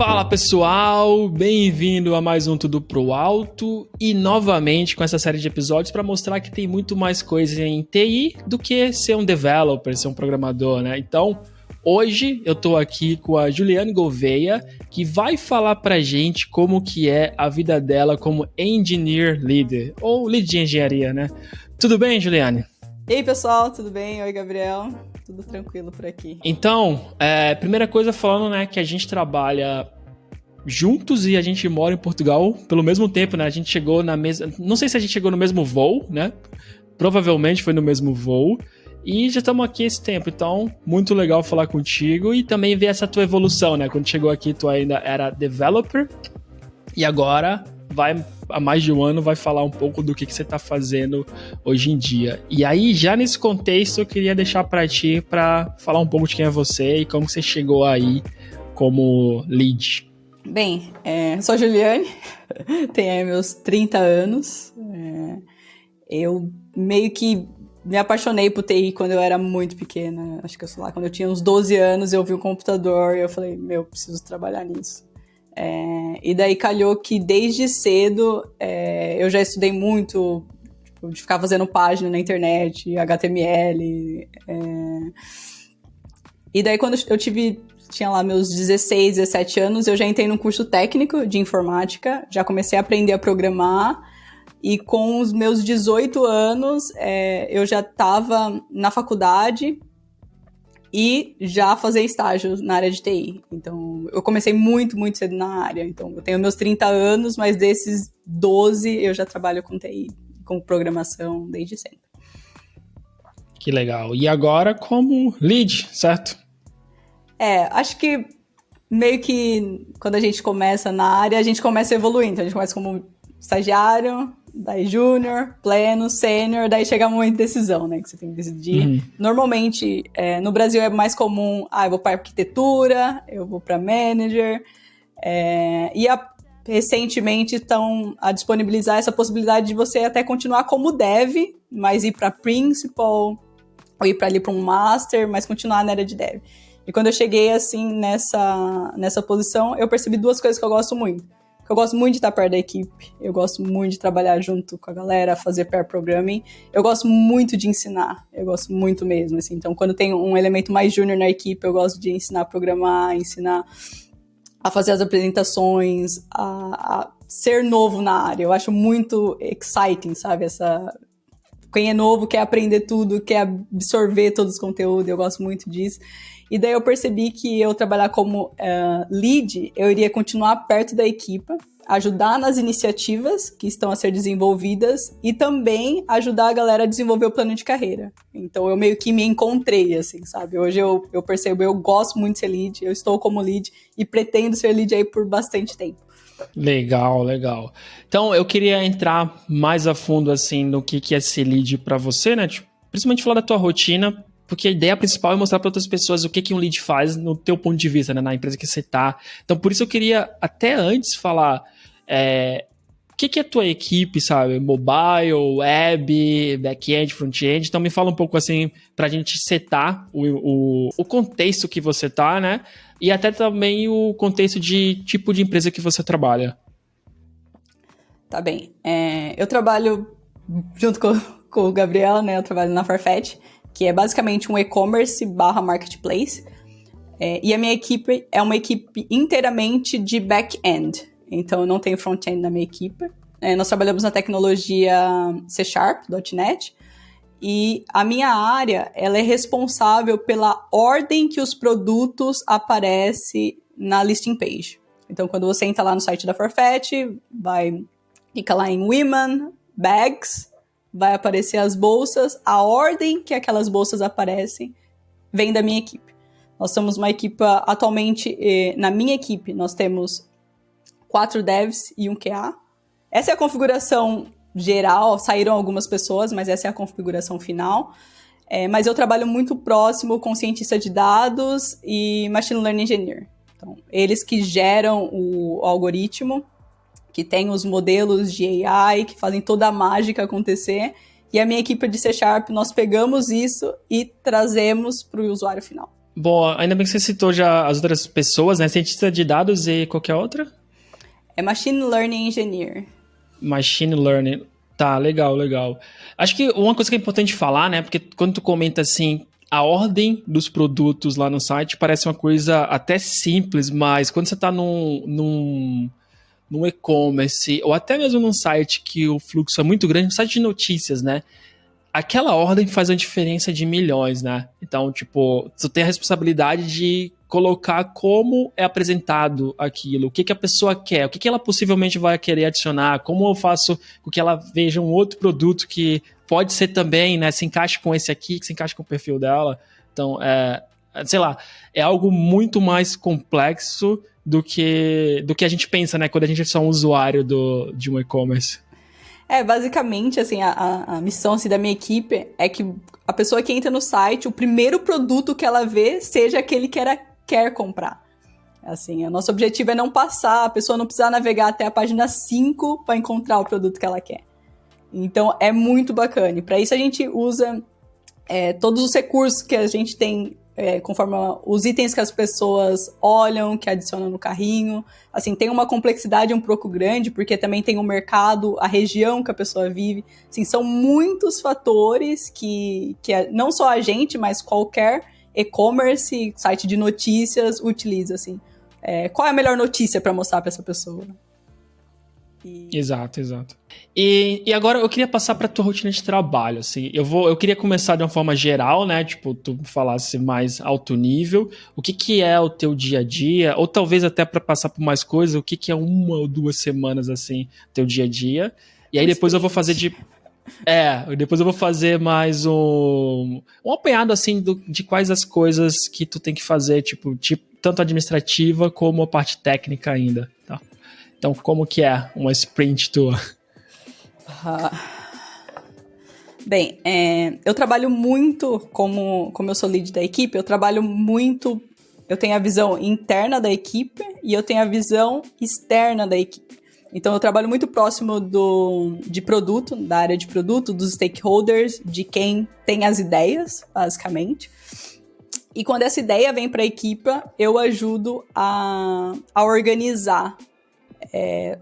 Fala pessoal, bem-vindo a mais um Tudo Pro Alto e novamente com essa série de episódios para mostrar que tem muito mais coisa em TI do que ser um developer, ser um programador, né? Então, hoje eu tô aqui com a Juliane Gouveia, que vai falar pra gente como que é a vida dela como Engineer Leader, ou Lead de Engenharia, né? Tudo bem, Juliane? E aí, pessoal, tudo bem? Oi, Gabriel. Tudo tranquilo por aqui. Então, primeira coisa falando, né, que a gente trabalha juntos e a gente mora em Portugal pelo mesmo tempo, né? A gente chegou na mesma... Não sei se a gente chegou no mesmo voo, né? Provavelmente foi no mesmo voo. E já estamos aqui esse tempo, então muito legal falar contigo e também ver essa tua evolução, né? Quando chegou aqui tu ainda era developer e agora há mais de um ano vai falar um pouco do que você está fazendo hoje em dia. E aí, já nesse contexto, eu queria deixar para ti para falar um pouco de quem é você e como você chegou aí como lead. Bem, sou a Juliane, tenho meus 30 anos. Eu meio que me apaixonei por TI quando eu era muito pequena. Acho que, sei lá, quando eu tinha uns 12 anos, eu vi um computador e eu falei, preciso trabalhar nisso. E daí calhou que desde cedo eu já estudei muito, tipo, de ficar fazendo página na internet, HTML. E daí quando eu tinha lá meus 16, 17 anos, eu já entrei num curso técnico de informática, já comecei a aprender a programar. E com os meus 18 anos, eu já estava na faculdade e já fazia estágio na área de TI. Então, eu comecei muito, muito cedo na área. Então, eu tenho meus 30 anos, mas desses 12 eu já trabalho com TI, com programação desde sempre. Que legal. E agora como lead, certo? Acho que meio que quando a gente começa na área, a gente começa evoluindo. Então, a gente começa como estagiário, daí júnior, pleno, sênior, daí chega a momento de decisão, né, que você tem que decidir. Uhum. Normalmente, no Brasil é mais comum, eu vou para arquitetura, eu vou para manager, recentemente estão a disponibilizar essa possibilidade de você até continuar como dev, mas ir para principal, ou ir para ali para um master, mas continuar na área de dev. E quando eu cheguei, assim, nessa posição, eu percebi duas coisas que eu gosto muito. Eu gosto muito de estar perto da equipe, eu gosto muito de trabalhar junto com a galera, fazer pair programming, eu gosto muito de ensinar, eu gosto muito mesmo, assim. Então, quando tem um elemento mais júnior na equipe, eu gosto de ensinar a programar, ensinar a fazer as apresentações, a ser novo na área. Eu acho muito exciting, sabe? Quem é novo quer aprender tudo, quer absorver todos os conteúdos, eu gosto muito disso. E daí eu percebi que eu trabalhar como lead, eu iria continuar perto da equipe, ajudar nas iniciativas que estão a ser desenvolvidas e também ajudar a galera a desenvolver o plano de carreira. Então eu meio que me encontrei, assim, sabe? Hoje eu percebo, eu gosto muito de ser lead, eu estou como lead e pretendo ser lead aí por bastante tempo. Legal, legal. Então, eu queria entrar mais a fundo, assim, no que é ser lead pra você, né? Tipo, principalmente falar da tua rotina, porque a ideia principal é mostrar para outras pessoas o que um lead faz no teu ponto de vista, né? Na empresa que você tá. Então, por isso eu queria, até antes, falar o que é a tua equipe, sabe? Mobile, web, back-end, front-end. Então, me fala um pouco, assim, pra gente setar o contexto que você tá, né? E até também o contexto de tipo de empresa que você trabalha. Tá bem. Eu trabalho junto com o Gabriel, né? Eu trabalho na Farfetch, que é basicamente um e-commerce / marketplace. E a minha equipe é uma equipe inteiramente de back-end. Então, eu não tenho front-end na minha equipe. Nós trabalhamos na tecnologia C#, .NET. E a minha área, ela é responsável pela ordem que os produtos aparecem na listing page. Então, quando você entra lá no site da Farfetch, clica lá em Women, Bags, vai aparecer as bolsas, a ordem que aquelas bolsas aparecem vem da minha equipe. Nós somos uma equipe, atualmente, na minha equipe, nós temos 4 devs e um QA. Essa é a configuração geral, saíram algumas pessoas, mas essa é a configuração final. Mas eu trabalho muito próximo com cientista de dados e machine learning engineer. Então, eles que geram o algoritmo, que tem os modelos de AI, que fazem toda a mágica acontecer. E a minha equipe de C#, nós pegamos isso e trazemos para o usuário final. Bom, ainda bem que você citou já as outras pessoas, né? Cientista de dados e qualquer outra? É Machine Learning Engineer. Machine Learning. Tá, legal, legal. Acho que uma coisa que é importante falar, né? Porque quando tu comenta assim, a ordem dos produtos lá no site parece uma coisa até simples, mas quando você tá num e-commerce, ou até mesmo num site que o fluxo é muito grande, um site de notícias, né? Aquela ordem faz uma diferença de milhões, né? Então, tipo, tu tem a responsabilidade de colocar como é apresentado aquilo, o que, que a pessoa quer, o que, que ela possivelmente vai querer adicionar, como eu faço com que ela veja um outro produto que pode ser também, né, se encaixe com esse aqui, que se encaixe com o perfil dela. Então, sei lá, é algo muito mais complexo do que a gente pensa, né, quando a gente é só um usuário de um e-commerce. Basicamente, assim, a missão assim, da minha equipe é que a pessoa que entra no site, o primeiro produto que ela vê seja aquele que ela quer comprar. Assim, o nosso objetivo é não passar, a pessoa não precisar navegar até a página 5 para encontrar o produto que ela quer. Então, é muito bacana. E para isso a gente usa todos os recursos que a gente tem, conforme os itens que as pessoas olham, que adicionam no carrinho. Assim, tem uma complexidade um pouco grande, porque também tem o mercado, a região que a pessoa vive. Assim, são muitos fatores que não só a gente, mas qualquer e-commerce, site de notícias utiliza, assim. Qual é a melhor notícia para mostrar para essa pessoa? Exato. E agora eu queria passar para tua rotina de trabalho, assim. Eu queria começar de uma forma geral, né? Tipo, tu falasse mais alto nível. O que é o teu dia a dia? Ou talvez até para passar por mais coisas, o que é 1 ou 2 semanas, assim, teu dia a dia? E aí depois eu vou fazer depois eu vou fazer mais um apanhado, assim, de quais as coisas que tu tem que fazer, tipo tanto administrativa como a parte técnica ainda, tá? Então, como que é uma sprint tua? Bem, eu trabalho muito, como eu sou lead da equipe, eu trabalho muito, eu tenho a visão interna da equipe e eu tenho a visão externa da equipe. Então, eu trabalho muito próximo de produto, da área de produto, dos stakeholders, de quem tem as ideias, basicamente. E quando essa ideia vem para a equipe, eu ajudo a organizar.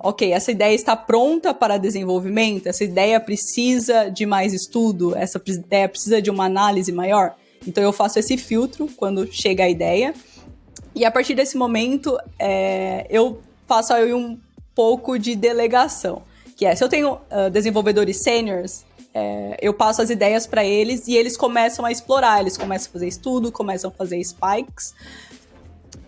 Ok, essa ideia está pronta para desenvolvimento, essa ideia precisa de mais estudo, essa ideia precisa de uma análise maior. Então eu faço esse filtro quando chega a ideia. E a partir desse momento, eu faço aí um pouco de delegação. Que se eu tenho desenvolvedores seniors, eu passo as ideias para eles e eles começam a explorar, eles começam a fazer estudo, começam a fazer spikes,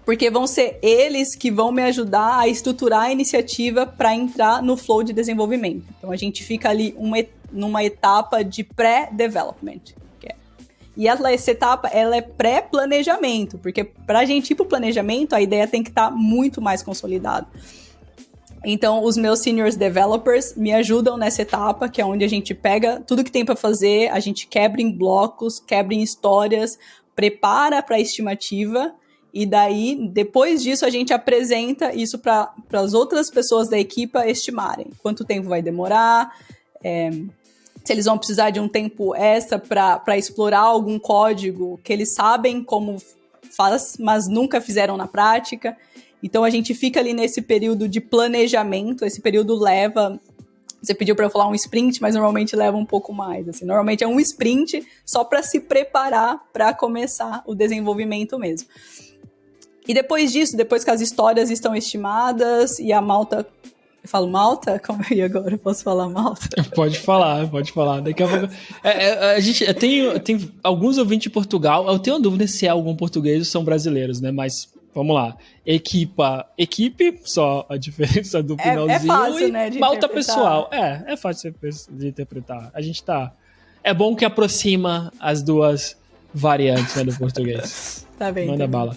porque vão ser eles que vão me ajudar a estruturar a iniciativa para entrar no flow de desenvolvimento. Então, a gente fica ali numa etapa de pré-development. E essa etapa, ela é pré-planejamento, porque para a gente ir para o planejamento, a ideia tem que estar muito mais consolidada. Então, os meus seniors developers me ajudam nessa etapa, que é onde a gente pega tudo que tem para fazer, a gente quebra em blocos, quebra em histórias, prepara para a estimativa. E daí, depois disso, a gente apresenta isso para as outras pessoas da equipe estimarem. Quanto tempo vai demorar, se eles vão precisar de um tempo extra para explorar algum código que eles sabem como faz, mas nunca fizeram na prática. Então, a gente fica ali nesse período de planejamento. Esse período leva... Você pediu para eu falar um sprint, mas normalmente leva um pouco mais. Assim. Normalmente é um sprint só para se preparar para começar o desenvolvimento mesmo. E depois disso, depois que as histórias estão estimadas e a Malta... Eu falo Malta? Como é agora? Eu posso falar Malta? Pode falar. Daqui a pouco... a gente tem alguns ouvintes de Portugal. Eu tenho uma dúvida se é algum português ou são brasileiros, né? Mas vamos lá. Equipe, só a diferença do finalzinho. É fácil, né? De Malta pessoal. É fácil de interpretar. A gente tá... É bom que aproxima as duas variantes, né, do português. Tá bem. Manda bala.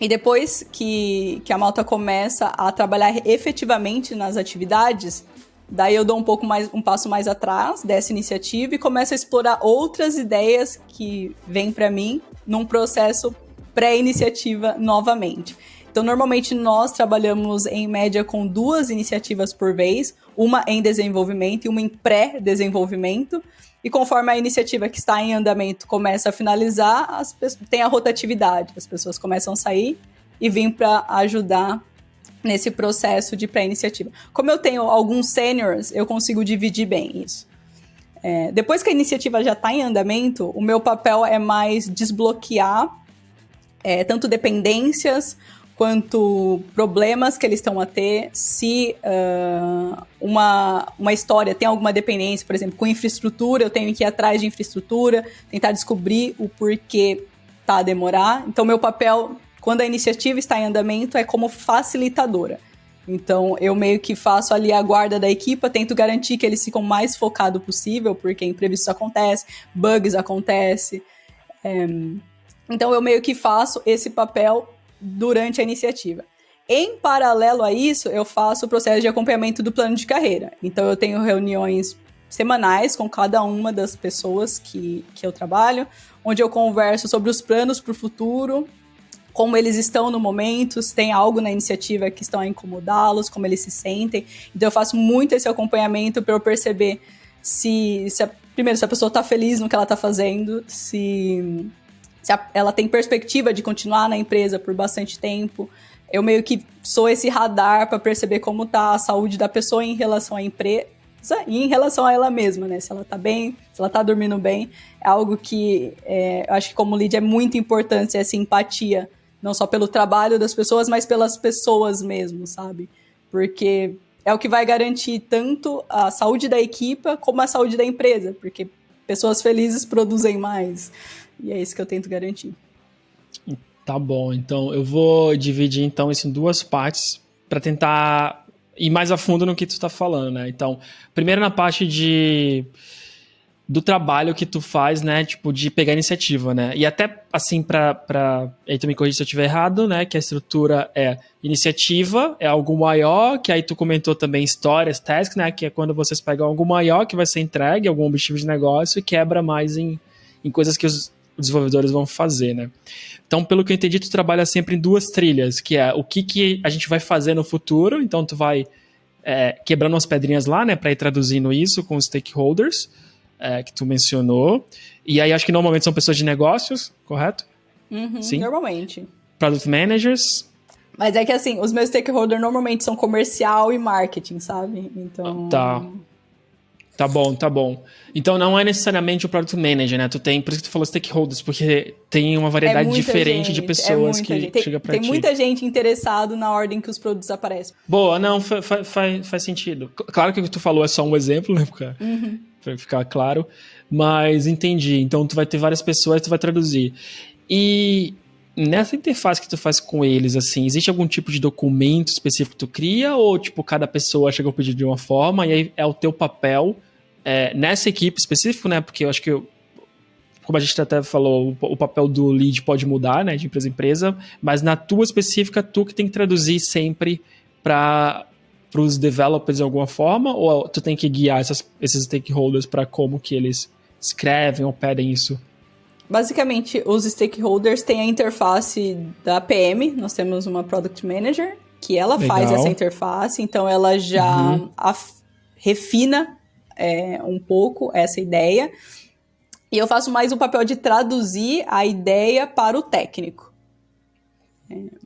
E depois que a Malta começa a trabalhar efetivamente nas atividades, daí eu dou um passo mais atrás dessa iniciativa e começo a explorar outras ideias que vêm para mim num processo pré-iniciativa novamente. Então, normalmente, nós trabalhamos em média com 2 iniciativas por vez, uma em desenvolvimento e uma em pré-desenvolvimento. e conforme a iniciativa que está em andamento começa a finalizar, tem a rotatividade, as pessoas começam a sair e vir para ajudar nesse processo de pré-iniciativa. Como eu tenho alguns seniors, eu consigo dividir bem isso. Depois que a iniciativa já está em andamento, o meu papel é mais desbloquear tanto dependências quanto problemas que eles estão a ter, se uma história tem alguma dependência, por exemplo, com infraestrutura, eu tenho que ir atrás de infraestrutura, tentar descobrir o porquê tá a demorar. Então, meu papel, quando a iniciativa está em andamento, é como facilitadora. Então, eu meio que faço ali a guarda da equipe, tento garantir que eles ficam o mais focados possível, porque imprevistos acontecem, bugs acontecem. Então, eu meio que faço esse papel durante a iniciativa. Em paralelo a isso, eu faço o processo de acompanhamento do plano de carreira. Então, eu tenho reuniões semanais com cada uma das pessoas que eu trabalho, onde eu converso sobre os planos para o futuro, como eles estão no momento, se tem algo na iniciativa que estão a incomodá-los, como eles se sentem. Então, eu faço muito esse acompanhamento para eu perceber primeiro, se a pessoa está feliz no que ela está fazendo, se ela tem perspectiva de continuar na empresa por bastante tempo. Eu meio que sou esse radar para perceber como está a saúde da pessoa em relação à empresa e em relação a ela mesma, né? Se ela está bem, se ela está dormindo bem. É algo que eu acho que como lead é muito importante, essa empatia, não só pelo trabalho das pessoas, mas pelas pessoas mesmo, sabe? Porque é o que vai garantir tanto a saúde da equipe como a saúde da empresa, porque pessoas felizes produzem mais. E é isso que eu tento garantir. Tá bom, então eu vou dividir então isso em duas partes para tentar ir mais a fundo no que tu está falando, né? Então, primeiro na parte do trabalho que tu faz, né? Tipo, de pegar iniciativa, né? E até, assim, aí tu me corrige se eu estiver errado, né? Que a estrutura é iniciativa, é algo maior, que aí tu comentou também histórias, tasks, né? Que é quando vocês pegam algo maior que vai ser entregue, algum objetivo de negócio e quebra mais em coisas que os desenvolvedores vão fazer, né? Então, pelo que eu entendi, tu trabalha sempre em duas trilhas, que é o que a gente vai fazer no futuro, então tu vai quebrando umas pedrinhas lá, né, para ir traduzindo isso com os stakeholders, que tu mencionou, e aí acho que normalmente são pessoas de negócios, correto? Uhum, sim? Normalmente. Product managers. Mas é que assim, os meus stakeholders normalmente são comercial e marketing, sabe? Então... Tá bom. Então não é necessariamente o Product Manager, né? Por isso que tu falou stakeholders, porque tem uma variedade diferente de pessoas que chega pra ti. Tem muita gente interessada na ordem que os produtos aparecem. Boa, não, faz sentido. Claro que o que tu falou é só um exemplo, né? Pra ficar claro. Mas entendi. Então tu vai ter várias pessoas, tu vai traduzir. E nessa interface que tu faz com eles, assim, existe algum tipo de documento específico que tu cria? Ou, tipo, cada pessoa chega ao pedido de uma forma e aí é o teu papel nessa equipe específico, né? Porque eu acho que, como a gente até falou, o papel do lead pode mudar, né? De empresa em empresa. Mas na tua específica, tu que tem que traduzir sempre para os developers de alguma forma? Ou tu tem que guiar esses stakeholders para como que eles escrevem ou pedem isso? Basicamente, os stakeholders têm a interface da PM, nós temos uma Product Manager, que ela faz essa interface, então ela já refina um pouco essa ideia, e eu faço mais o papel de traduzir a ideia para o técnico.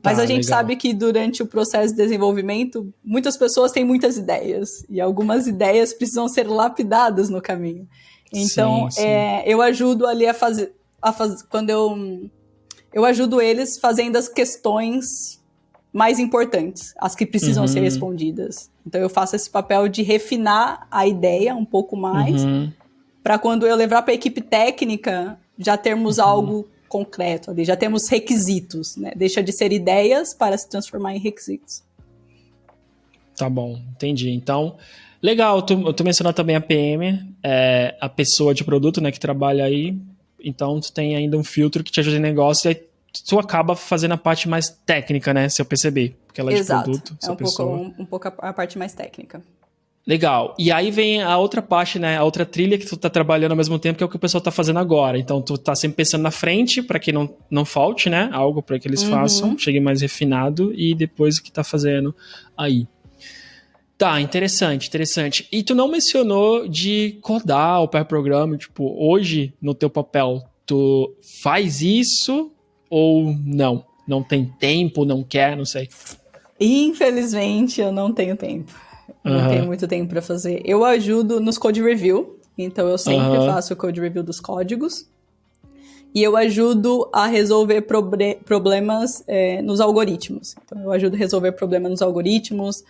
Mas a gente sabe que durante o processo de desenvolvimento, muitas pessoas têm muitas ideias, e algumas ideias precisam ser lapidadas no caminho. Então, sim. Eu ajudo ali a fazer quando eu ajudo eles fazendo as questões mais importantes, as que precisam ser respondidas. Então eu faço esse papel de refinar a ideia um pouco mais, para quando eu levar para a equipe técnica, já termos algo concreto ali, já temos requisitos, né? Deixa de ser ideias para se transformar em requisitos. Tá bom, entendi. Então, legal, tu mencionou também a PM, a pessoa de produto, né, que trabalha aí. Então, tu tem ainda um filtro que te ajuda em negócio e aí tu acaba fazendo a parte mais técnica, né? Se eu perceber. Porque ela é de produto, essa pessoa. Um pouco a parte mais técnica. Legal. E aí vem a outra parte, né? A outra trilha que tu tá trabalhando ao mesmo tempo, que é o que o pessoal tá fazendo agora. Então, tu tá sempre pensando na frente, para que não falte, né? Algo para que eles façam, chegue mais refinado, e depois o que tá fazendo aí. Tá, interessante. E tu não mencionou de codar o pair programming, tipo, hoje, no teu papel, tu faz isso ou não? Não tem tempo, não quer, não sei. Infelizmente, eu não tenho tempo. Não tenho muito tempo para fazer. Eu ajudo nos code review, então eu sempre faço o code review dos códigos. E eu ajudo a resolver problemas nos algoritmos. Então, eu ajudo a resolver problemas nos algoritmos.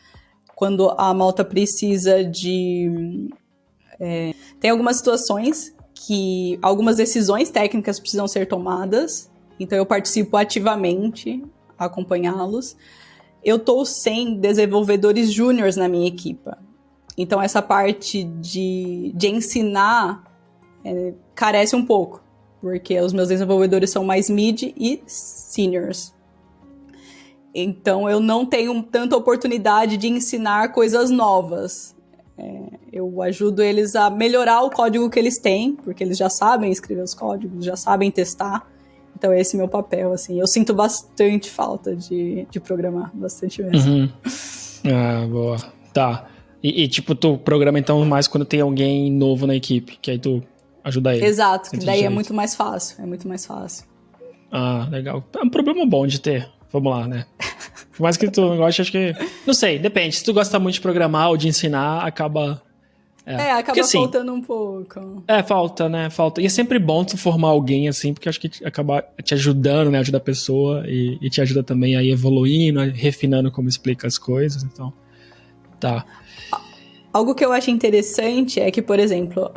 Quando a malta precisa de... tem algumas situações que algumas decisões técnicas precisam ser tomadas. Então, eu participo ativamente a acompanhá-los. Eu estou sem desenvolvedores júniores na minha equipa. Então, essa parte de ensinar carece um pouco. Porque os meus desenvolvedores são mais mid e seniors. Então, eu não tenho tanta oportunidade de ensinar coisas novas. Eu ajudo eles a melhorar o código que eles têm, porque eles já sabem escrever os códigos, já sabem testar. Então, esse é meu papel, assim. Eu sinto bastante falta de programar, bastante mesmo. Ah, boa. Tá. E tipo, tu programa, então, mais quando tem alguém novo na equipe, que aí tu ajuda ele. Exato, que daí é muito mais fácil. Ah, legal. É um problema bom de ter. Vamos lá, né? Por mais que tu não goste, acho que... Não sei, depende. Se tu gosta muito de programar ou de ensinar, acaba... acaba porque, assim, faltando um pouco. Falta, né? Falta. E é sempre bom tu formar alguém, assim, porque acho que acaba te ajudando, né? Ajuda a pessoa e te ajuda também a ir evoluindo, refinando como explica as coisas. Então, tá. Algo que eu acho interessante é que, por exemplo,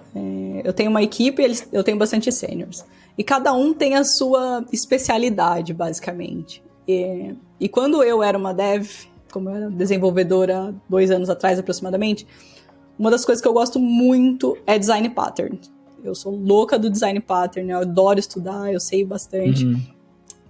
eu tenho uma equipe e eu tenho bastante seniors. E cada um tem a sua especialidade, basicamente. E quando eu era uma dev, como eu era desenvolvedora há 2 anos atrás aproximadamente, uma das coisas que eu gosto muito é design pattern. Eu sou louca do design pattern, eu adoro estudar, eu sei bastante.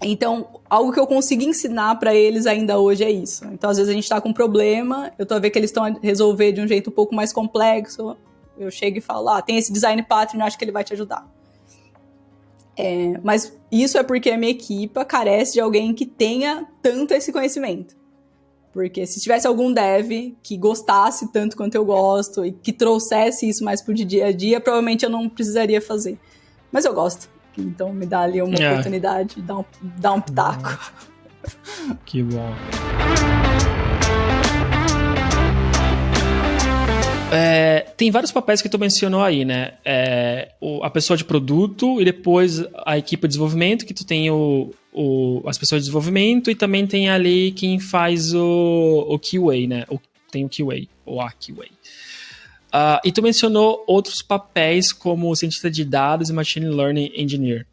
Então, algo que eu consigo ensinar para eles ainda hoje é isso. Então, às vezes a gente tá com um problema, eu tô a ver que eles estão a resolver de um jeito um pouco mais complexo, eu chego e falo, tem esse design pattern, eu acho que ele vai te ajudar. Mas isso é porque a minha equipa carece de alguém que tenha tanto esse conhecimento. Porque se tivesse algum dev que gostasse tanto quanto eu gosto e que trouxesse isso mais pro dia a dia, provavelmente eu não precisaria fazer. Mas eu gosto. Então me dá ali uma oportunidade de dar um pitaco. Que bom. Tem vários papéis que tu mencionou aí, né? A pessoa de produto e depois a equipe de desenvolvimento, que tu tem as pessoas de desenvolvimento e também tem ali quem faz o QA, né? Tem o QA, ou a QA. E tu mencionou outros papéis como cientista de dados e machine learning engineer.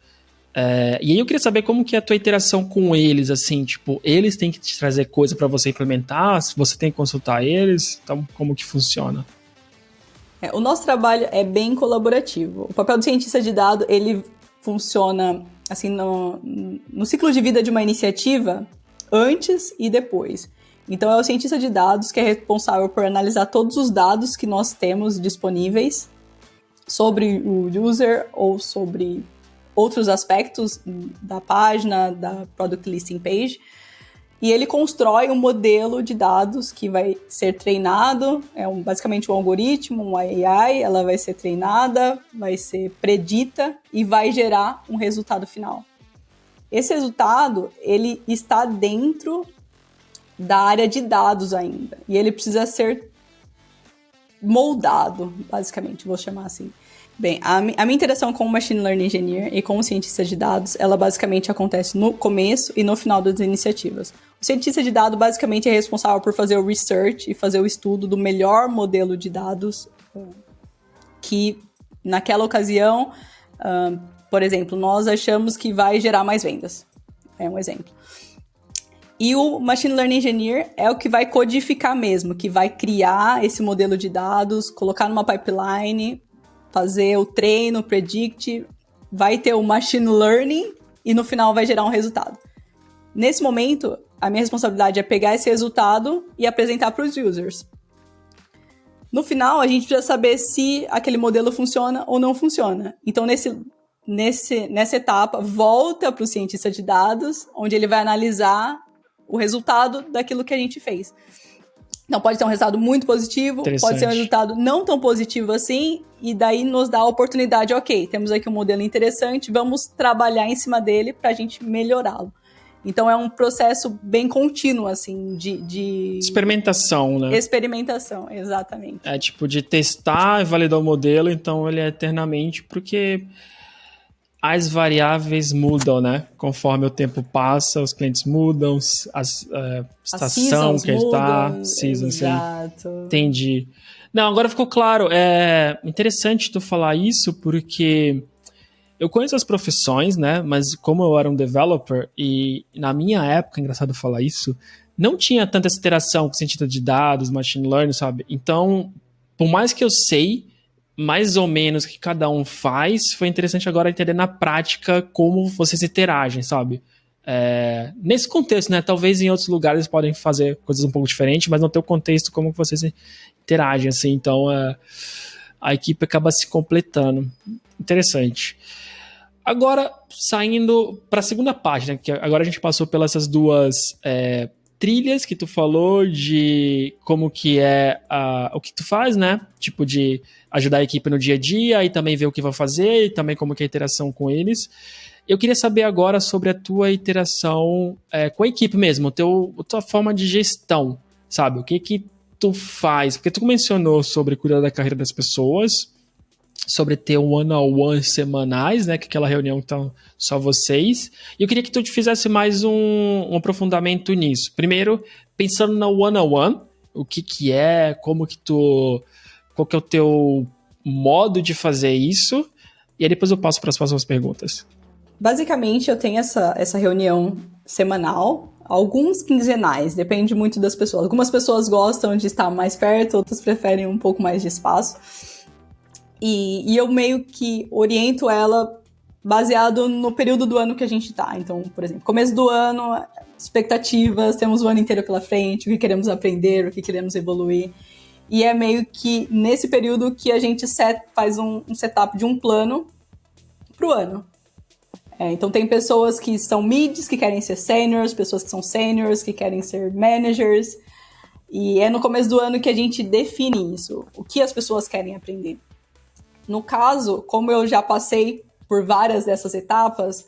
E aí eu queria saber como que é a tua interação com eles, assim, tipo, eles têm que te trazer coisa para você implementar, você tem que consultar eles, então como que funciona? O nosso trabalho é bem colaborativo. O papel do cientista de dados, ele funciona assim no ciclo de vida de uma iniciativa, antes e depois. Então, é o cientista de dados que é responsável por analisar todos os dados que nós temos disponíveis sobre o user ou sobre outros aspectos da página, da Product Listing Page. E ele constrói um modelo de dados que vai ser treinado, basicamente um algoritmo, uma AI, ela vai ser treinada, vai ser predita e vai gerar um resultado final. Esse resultado, ele está dentro da área de dados ainda, e ele precisa ser moldado, basicamente, vou chamar assim. Bem, a minha interação com o Machine Learning Engineer e com o cientista de dados, ela basicamente acontece no começo e no final das iniciativas. O cientista de dados basicamente é responsável por fazer o research e fazer o estudo do melhor modelo de dados que, naquela ocasião, por exemplo, nós achamos que vai gerar mais vendas. É um exemplo. E o Machine Learning Engineer é o que vai codificar mesmo, que vai criar esse modelo de dados, colocar numa pipeline, fazer o treino, o predict, vai ter o Machine Learning e no final vai gerar um resultado. Nesse momento, a minha responsabilidade é pegar esse resultado e apresentar para os users. No final, a gente precisa saber se aquele modelo funciona ou não funciona. Então, nessa etapa, volta para o cientista de dados, onde ele vai analisar o resultado daquilo que a gente fez. Então, pode ter um resultado muito positivo, pode ser um resultado não tão positivo assim, e daí nos dá a oportunidade, ok, temos aqui um modelo interessante, vamos trabalhar em cima dele para a gente melhorá-lo. Então, é um processo bem contínuo, assim, de... Experimentação, né? Experimentação, exatamente. É tipo de testar e validar o modelo, então ele é eternamente, porque as variáveis mudam, né? Conforme o tempo passa, os clientes mudam, a estação que está, seasons, exato. Entendi. Não, agora ficou claro. É interessante tu falar isso, porque eu conheço as profissões, né? Mas como eu era um developer, e na minha época, engraçado falar isso, não tinha tanta essa interação com o sentido de dados, machine learning, sabe? Então, por mais que eu sei mais ou menos o que cada um faz, foi interessante agora entender na prática como vocês interagem, sabe? Nesse contexto, né? Talvez em outros lugares podem fazer coisas um pouco diferentes, mas no teu contexto, como vocês interagem, assim. Então, a equipe acaba se completando. Interessante. Agora, saindo para a segunda página, que agora a gente passou pelas essas duas trilhas que tu falou de como que é o que tu faz, né? Tipo de ajudar a equipe no dia a dia e também ver o que vai fazer e também como que é a interação com eles. Eu queria saber agora sobre a tua interação com a equipe mesmo, a tua forma de gestão, sabe? O que que tu faz? Porque tu mencionou sobre cuidar da carreira das pessoas, sobre ter one-on-one semanais, né, que é aquela reunião que estão só vocês. E eu queria que tu fizesse mais um aprofundamento nisso. Primeiro, pensando na one-on-one, o que que é, qual que é o teu modo de fazer isso, e aí depois eu passo para as próximas perguntas. Basicamente, eu tenho essa reunião semanal, alguns quinzenais, depende muito das pessoas. Algumas pessoas gostam de estar mais perto, outras preferem um pouco mais de espaço. E eu meio que oriento ela baseado no período do ano que a gente tá. Então, por exemplo, começo do ano, expectativas, temos o ano inteiro pela frente, o que queremos aprender, o que queremos evoluir. E é meio que nesse período que a gente faz um setup de um plano pro ano. Então, tem pessoas que são mids, que querem ser seniors, pessoas que são seniors, que querem ser managers. E é no começo do ano que a gente define isso, o que as pessoas querem aprender. No caso, como eu já passei por várias dessas etapas,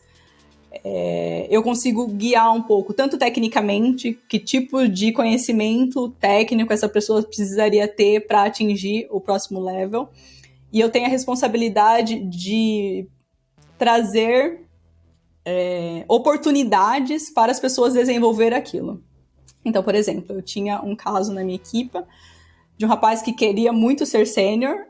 eu consigo guiar um pouco, tanto tecnicamente, que tipo de conhecimento técnico essa pessoa precisaria ter para atingir o próximo level. E eu tenho a responsabilidade de trazer oportunidades para as pessoas desenvolver aquilo. Então, por exemplo, eu tinha um caso na minha equipe de um rapaz que queria muito ser sênior,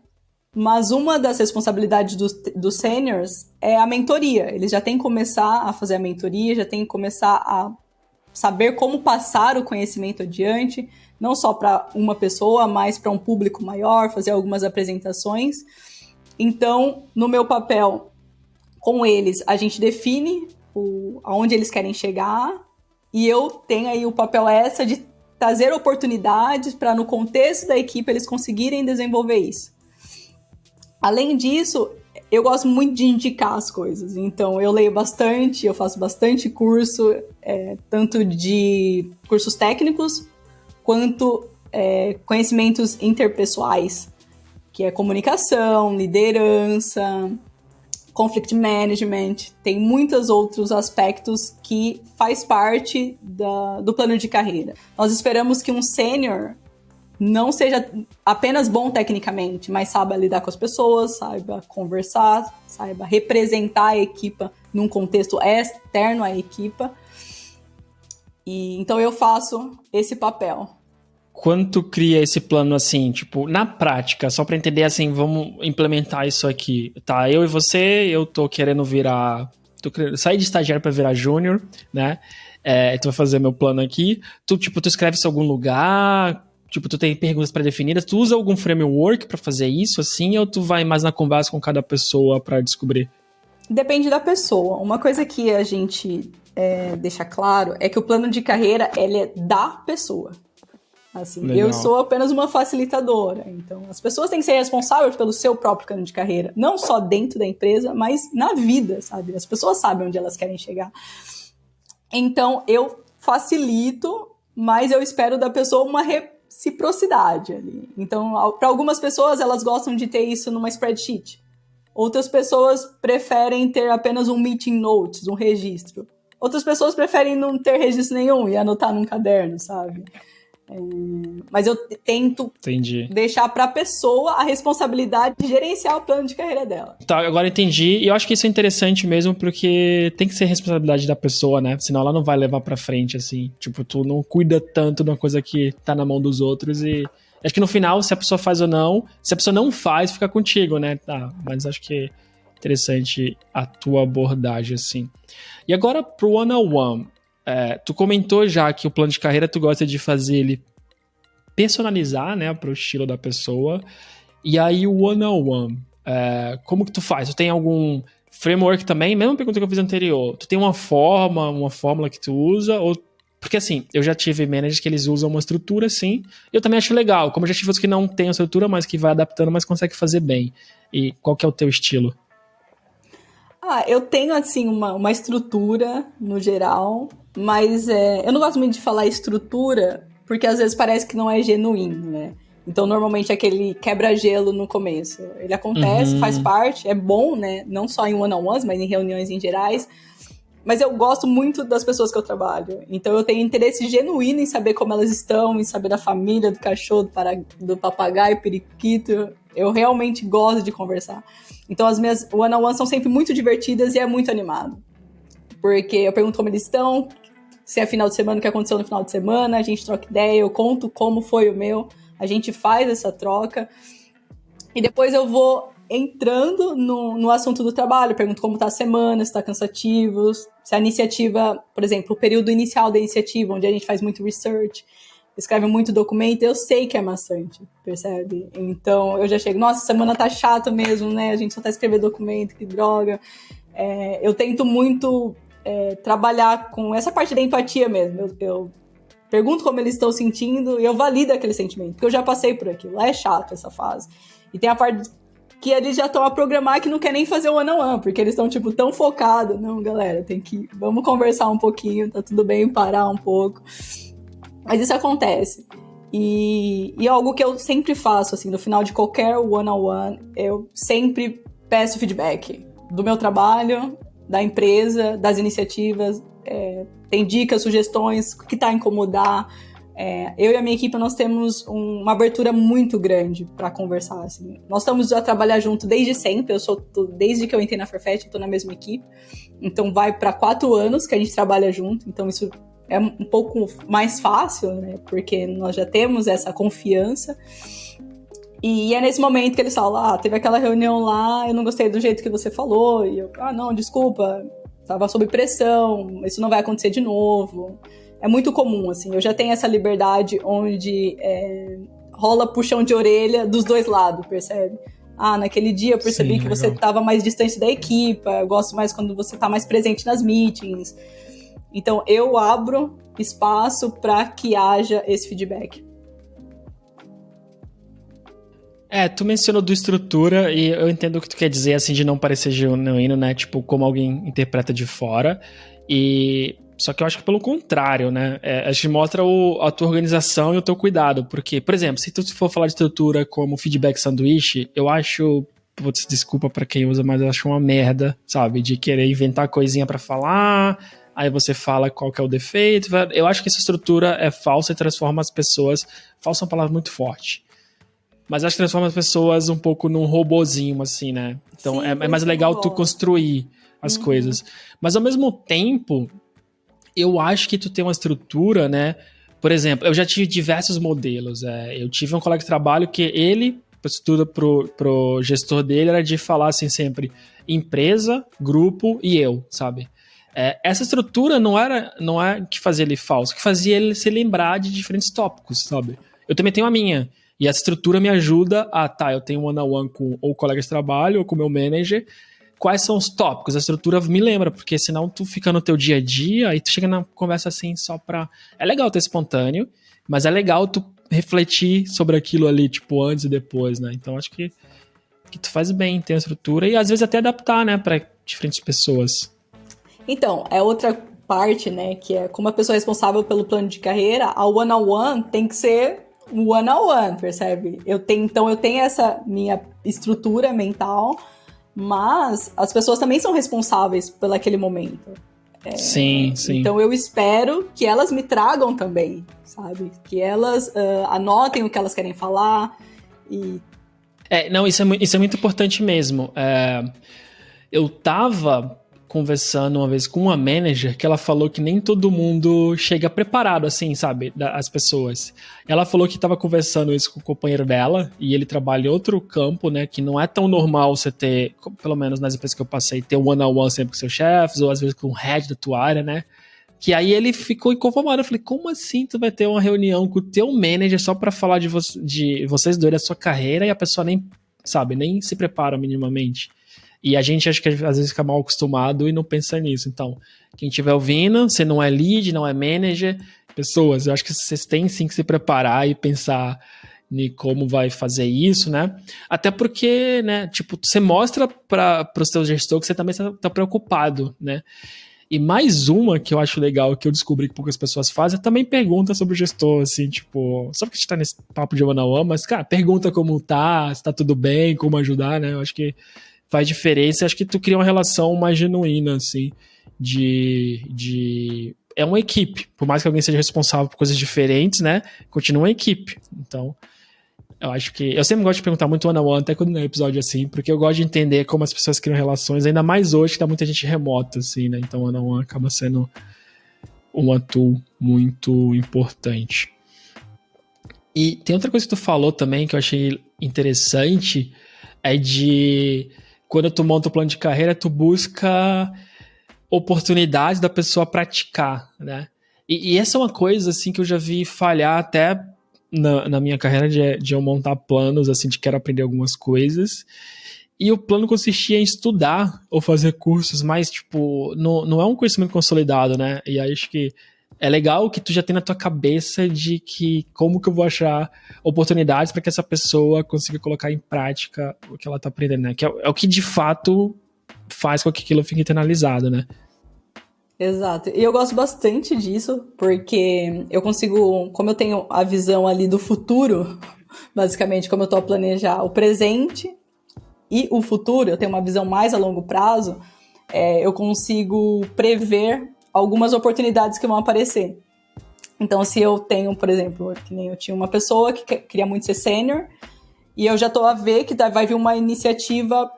mas uma das responsabilidades dos seniors é a mentoria. Eles já têm que começar a fazer a mentoria, já têm que começar a saber como passar o conhecimento adiante, não só para uma pessoa, mas para um público maior, fazer algumas apresentações. Então, no meu papel com eles, a gente define aonde eles querem chegar, e eu tenho aí o papel de trazer oportunidades para, no contexto da equipe, eles conseguirem desenvolver isso. Além disso, eu gosto muito de indicar as coisas. Então, eu leio bastante, eu faço bastante curso, tanto de cursos técnicos, quanto conhecimentos interpessoais, que é comunicação, liderança, conflict management. Tem muitos outros aspectos que faz parte do plano de carreira. Nós esperamos que um sênior não seja apenas bom tecnicamente, mas saiba lidar com as pessoas, saiba conversar, saiba representar a equipa num contexto externo à equipa. E então eu faço esse papel. Quando tu cria esse plano assim, tipo, na prática, só pra entender assim, vamos implementar isso aqui. Tá, eu e você, eu tô querendo sair de estagiário pra virar júnior, né? Tu vai fazer meu plano aqui. Tu escreve isso em algum lugar? Tipo, tu tem perguntas pré-definidas, tu usa algum framework pra fazer isso, assim, ou tu vai mais na conversa com cada pessoa pra descobrir? Depende da pessoa. Uma coisa que a gente deixa claro é que o plano de carreira, ele é da pessoa. Assim, eu sou apenas uma facilitadora. Então, as pessoas têm que ser responsáveis pelo seu próprio plano de carreira. Não só dentro da empresa, mas na vida, sabe? As pessoas sabem onde elas querem chegar. Então, eu facilito, mas eu espero da pessoa reciprocidade ali. Então, para algumas pessoas, elas gostam de ter isso numa spreadsheet. Outras pessoas preferem ter apenas um meeting notes, um registro. Outras pessoas preferem não ter registro nenhum e anotar num caderno, sabe? Mas eu tento deixar para a pessoa a responsabilidade de gerenciar o plano de carreira dela. Tá, agora entendi. E eu acho que isso é interessante mesmo, porque tem que ser responsabilidade da pessoa, né? Senão ela não vai levar pra frente, assim. Tipo, tu não cuida tanto de uma coisa que tá na mão dos outros e... Acho que no final, se a pessoa faz ou não, se a pessoa não faz, fica contigo, né? Tá, mas acho que é interessante a tua abordagem, assim. E agora pro one-on-one. Tu comentou já que o plano de carreira tu gosta de fazer ele personalizar, né, pro estilo da pessoa. E aí o one-on-one, como que tu faz? Tu tem algum framework também? Mesma pergunta que eu fiz anterior. Tu tem uma fórmula que tu usa? Ou... Porque assim, eu já tive managers que eles usam uma estrutura, sim. Eu também acho legal. Como eu já tive outros que não tem estrutura, mas que vai adaptando, mas consegue fazer bem. E qual que é o teu estilo? Eu tenho, assim, uma estrutura, no geral, mas eu não gosto muito de falar estrutura, porque às vezes parece que não é genuíno, né? Então, normalmente, é aquele quebra-gelo no começo. Ele acontece, faz parte, é bom, né? Não só em one-on-ones, mas em reuniões em gerais. Mas eu gosto muito das pessoas que eu trabalho. Então, eu tenho interesse genuíno em saber como elas estão, em saber da família, do cachorro, do papagaio, periquito. Eu realmente gosto de conversar. Então, as minhas one-on-ones são sempre muito divertidas e é muito animado. Porque eu pergunto como eles estão, se é final de semana, o que aconteceu no final de semana, a gente troca ideia, eu conto como foi o meu, a gente faz essa troca. E depois eu vou entrando no assunto do trabalho, pergunto como tá a semana, se tá cansativo, se a iniciativa, por exemplo, o período inicial da iniciativa, onde a gente faz muito research, escreve muito documento, eu sei que é maçante, percebe? Então, eu já chego, nossa, semana tá chato mesmo, né? A gente só tá escrevendo documento, que droga. Eu tento muito trabalhar com essa parte da empatia mesmo. Eu pergunto como eles estão sentindo e eu valido aquele sentimento, porque eu já passei por aquilo. Lá é chato essa fase. E tem a parte que eles já estão a programar que não quer nem fazer o one-on-one, porque eles estão, tipo, tão focados. Não, galera, vamos conversar um pouquinho, tá tudo bem parar um pouco. Mas isso acontece. E é algo que eu sempre faço, assim, no final de qualquer one-on-one, eu sempre peço feedback do meu trabalho, da empresa, das iniciativas, tem dicas, sugestões, o que tá a incomodar. Eu e a minha equipe, nós temos uma abertura muito grande para conversar, assim. Nós estamos a trabalhar junto desde sempre, desde que eu entrei na Farfetch, eu tô na mesma equipe. Então vai para 4 anos que a gente trabalha junto, então isso é um pouco mais fácil, né? Porque nós já temos essa confiança. E é nesse momento que eles falam, teve aquela reunião lá, eu não gostei do jeito que você falou. E eu, não, desculpa, tava sob pressão, isso não vai acontecer de novo. É muito comum, assim, eu já tenho essa liberdade onde rola puxão de orelha dos dois lados, percebe? Naquele dia eu percebi que você estava mais distante da equipe, eu gosto mais quando você está mais presente nas meetings. Então, eu abro espaço para que haja esse feedback. Tu mencionou do estrutura e eu entendo o que tu quer dizer, assim, de não parecer genuíno, né? Tipo, como alguém interpreta de fora. Só que eu acho que pelo contrário, né? A gente mostra a tua organização e o teu cuidado. Porque, por exemplo, se tu for falar de estrutura como feedback sanduíche, eu acho... Putz, desculpa pra quem usa, mas eu acho uma merda, sabe? De querer inventar coisinha pra falar... Aí você fala qual que é o defeito. Eu acho que essa estrutura é falsa e transforma as pessoas... Falsa é uma palavra muito forte. Mas acho que transforma as pessoas um pouco num robozinho, assim, né? Então sim, é mais legal tu construir as coisas. Mas ao mesmo tempo, eu acho que tu tem uma estrutura, né? Por exemplo, eu já tive diversos modelos. Eu tive um colega de trabalho que ele, a estrutura pro gestor dele era de falar assim sempre empresa, grupo e eu, sabe? Essa estrutura não é que fazia ele falso, que fazia ele se lembrar de diferentes tópicos, sabe? Eu também tenho a minha. E essa estrutura me ajuda eu tenho um one-on-one com ou colega de trabalho ou com o meu manager. Quais são os tópicos? A estrutura me lembra, porque senão tu fica no teu dia a dia e tu chega na conversa assim só pra... É legal ter espontâneo, mas é legal tu refletir sobre aquilo ali, tipo, antes e depois, né? Então acho que tu faz bem ter a estrutura e às vezes até adaptar, né, pra diferentes pessoas. Então, é outra parte, né, que é como a pessoa responsável pelo plano de carreira, a one-on-one tem que ser one-on-one, percebe? Então eu tenho essa minha estrutura mental, mas as pessoas também são responsáveis por aquele momento. Sim. Então eu espero que elas me tragam também, sabe? Que elas anotem o que elas querem falar e... Não, isso é muito importante mesmo. Eu tava conversando uma vez com uma manager que ela falou que nem todo mundo chega preparado, assim, sabe? As pessoas. Ela falou que tava conversando isso com o companheiro dela e ele trabalha em outro campo, né? Que não é tão normal você ter, pelo menos nas empresas que eu passei, ter one-on-one sempre com seus chefes ou às vezes com o head da tua área, né? Que aí ele ficou inconformado. Eu falei, como assim tu vai ter uma reunião com o teu manager só pra falar de vocês dois, da sua carreira, e a pessoa nem, sabe, nem se prepara minimamente? E a gente acho que às vezes fica mal acostumado e não pensa nisso. Então, quem estiver ouvindo, você não é lead, não é manager, pessoas, eu acho que vocês têm sim que se preparar e pensar em como vai fazer isso, né? Até porque, né, tipo, você mostra para os seus gestores que você também está preocupado, né? E mais uma que eu acho legal, que eu descobri que poucas pessoas fazem, é também pergunta sobre o gestor, assim, tipo... Só porque a gente tá nesse papo de one-on-one, mas, cara, pergunta como tá, se tá tudo bem, como ajudar, né? Eu acho que faz diferença. Acho que tu cria uma relação mais genuína, assim, é uma equipe. Por mais que alguém seja responsável por coisas diferentes, né? Continua uma equipe. Então, eu acho que... Eu sempre gosto de perguntar muito one-on-one, até quando é episódio assim, porque eu gosto de entender como as pessoas criam relações, ainda mais hoje que tá muita gente remota, assim, né? Então, one-on-one acaba sendo um tool muito importante. E tem outra coisa que tu falou também que eu achei interessante, é de... Quando tu monta o plano de carreira, tu busca oportunidades da pessoa praticar, né? E essa é uma coisa, assim, que eu já vi falhar até na minha carreira de eu montar planos, assim, de quero aprender algumas coisas. E o plano consistia em estudar ou fazer cursos, mas, tipo, não é um conhecimento consolidado, né? E aí acho que é legal que tu já tem na tua cabeça de que como que eu vou achar oportunidades para que essa pessoa consiga colocar em prática o que ela tá aprendendo, né? Que é o que de fato faz com que aquilo fique internalizado, né? Exato. E eu gosto bastante disso, porque eu consigo, como eu tenho a visão ali do futuro, basicamente, como eu tô a planejar o presente e o futuro, eu tenho uma visão mais a longo prazo, eu consigo prever algumas oportunidades que vão aparecer. Então, se eu tenho, por exemplo, que nem eu tinha uma pessoa que queria muito ser sênior, e eu já tô a ver que vai vir uma iniciativa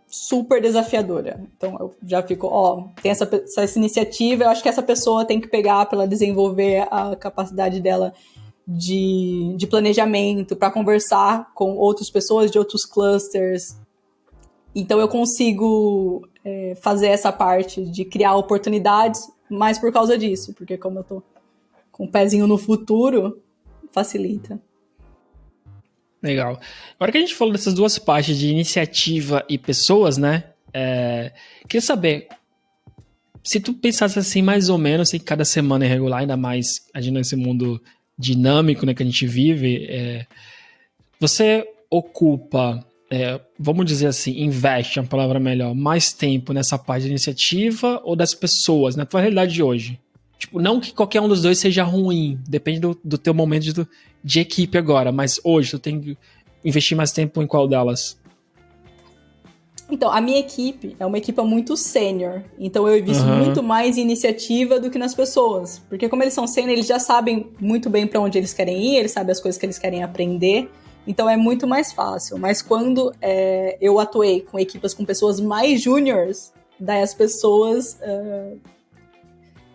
super desafiadora. Então, eu já fico, tem essa iniciativa, eu acho que essa pessoa tem que pegar para ela desenvolver a capacidade dela de planejamento, para conversar com outras pessoas de outros clusters. Então, eu consigo fazer essa parte de criar oportunidades, mas por causa disso, porque como eu tô com o pezinho no futuro, facilita. Legal. Agora que a gente falou dessas duas partes de iniciativa e pessoas, né? Queria saber, se tu pensasse assim, mais ou menos, em cada semana irregular, ainda mais agindo nesse mundo dinâmico, né, que a gente vive, você ocupa... vamos dizer assim, investe, é uma palavra melhor, mais tempo nessa parte de iniciativa ou das pessoas, na tua realidade de hoje? Tipo, não que qualquer um dos dois seja ruim, depende do teu momento de equipe agora, mas hoje tu tem que investir mais tempo em qual delas? Então, a minha equipe é uma equipe muito sênior, então eu invisto muito mais em iniciativa do que nas pessoas, porque como eles são sênior, eles já sabem muito bem para onde eles querem ir, eles sabem as coisas que eles querem aprender, então é muito mais fácil. Mas quando eu atuei com equipas com pessoas mais júniores, daí as pessoas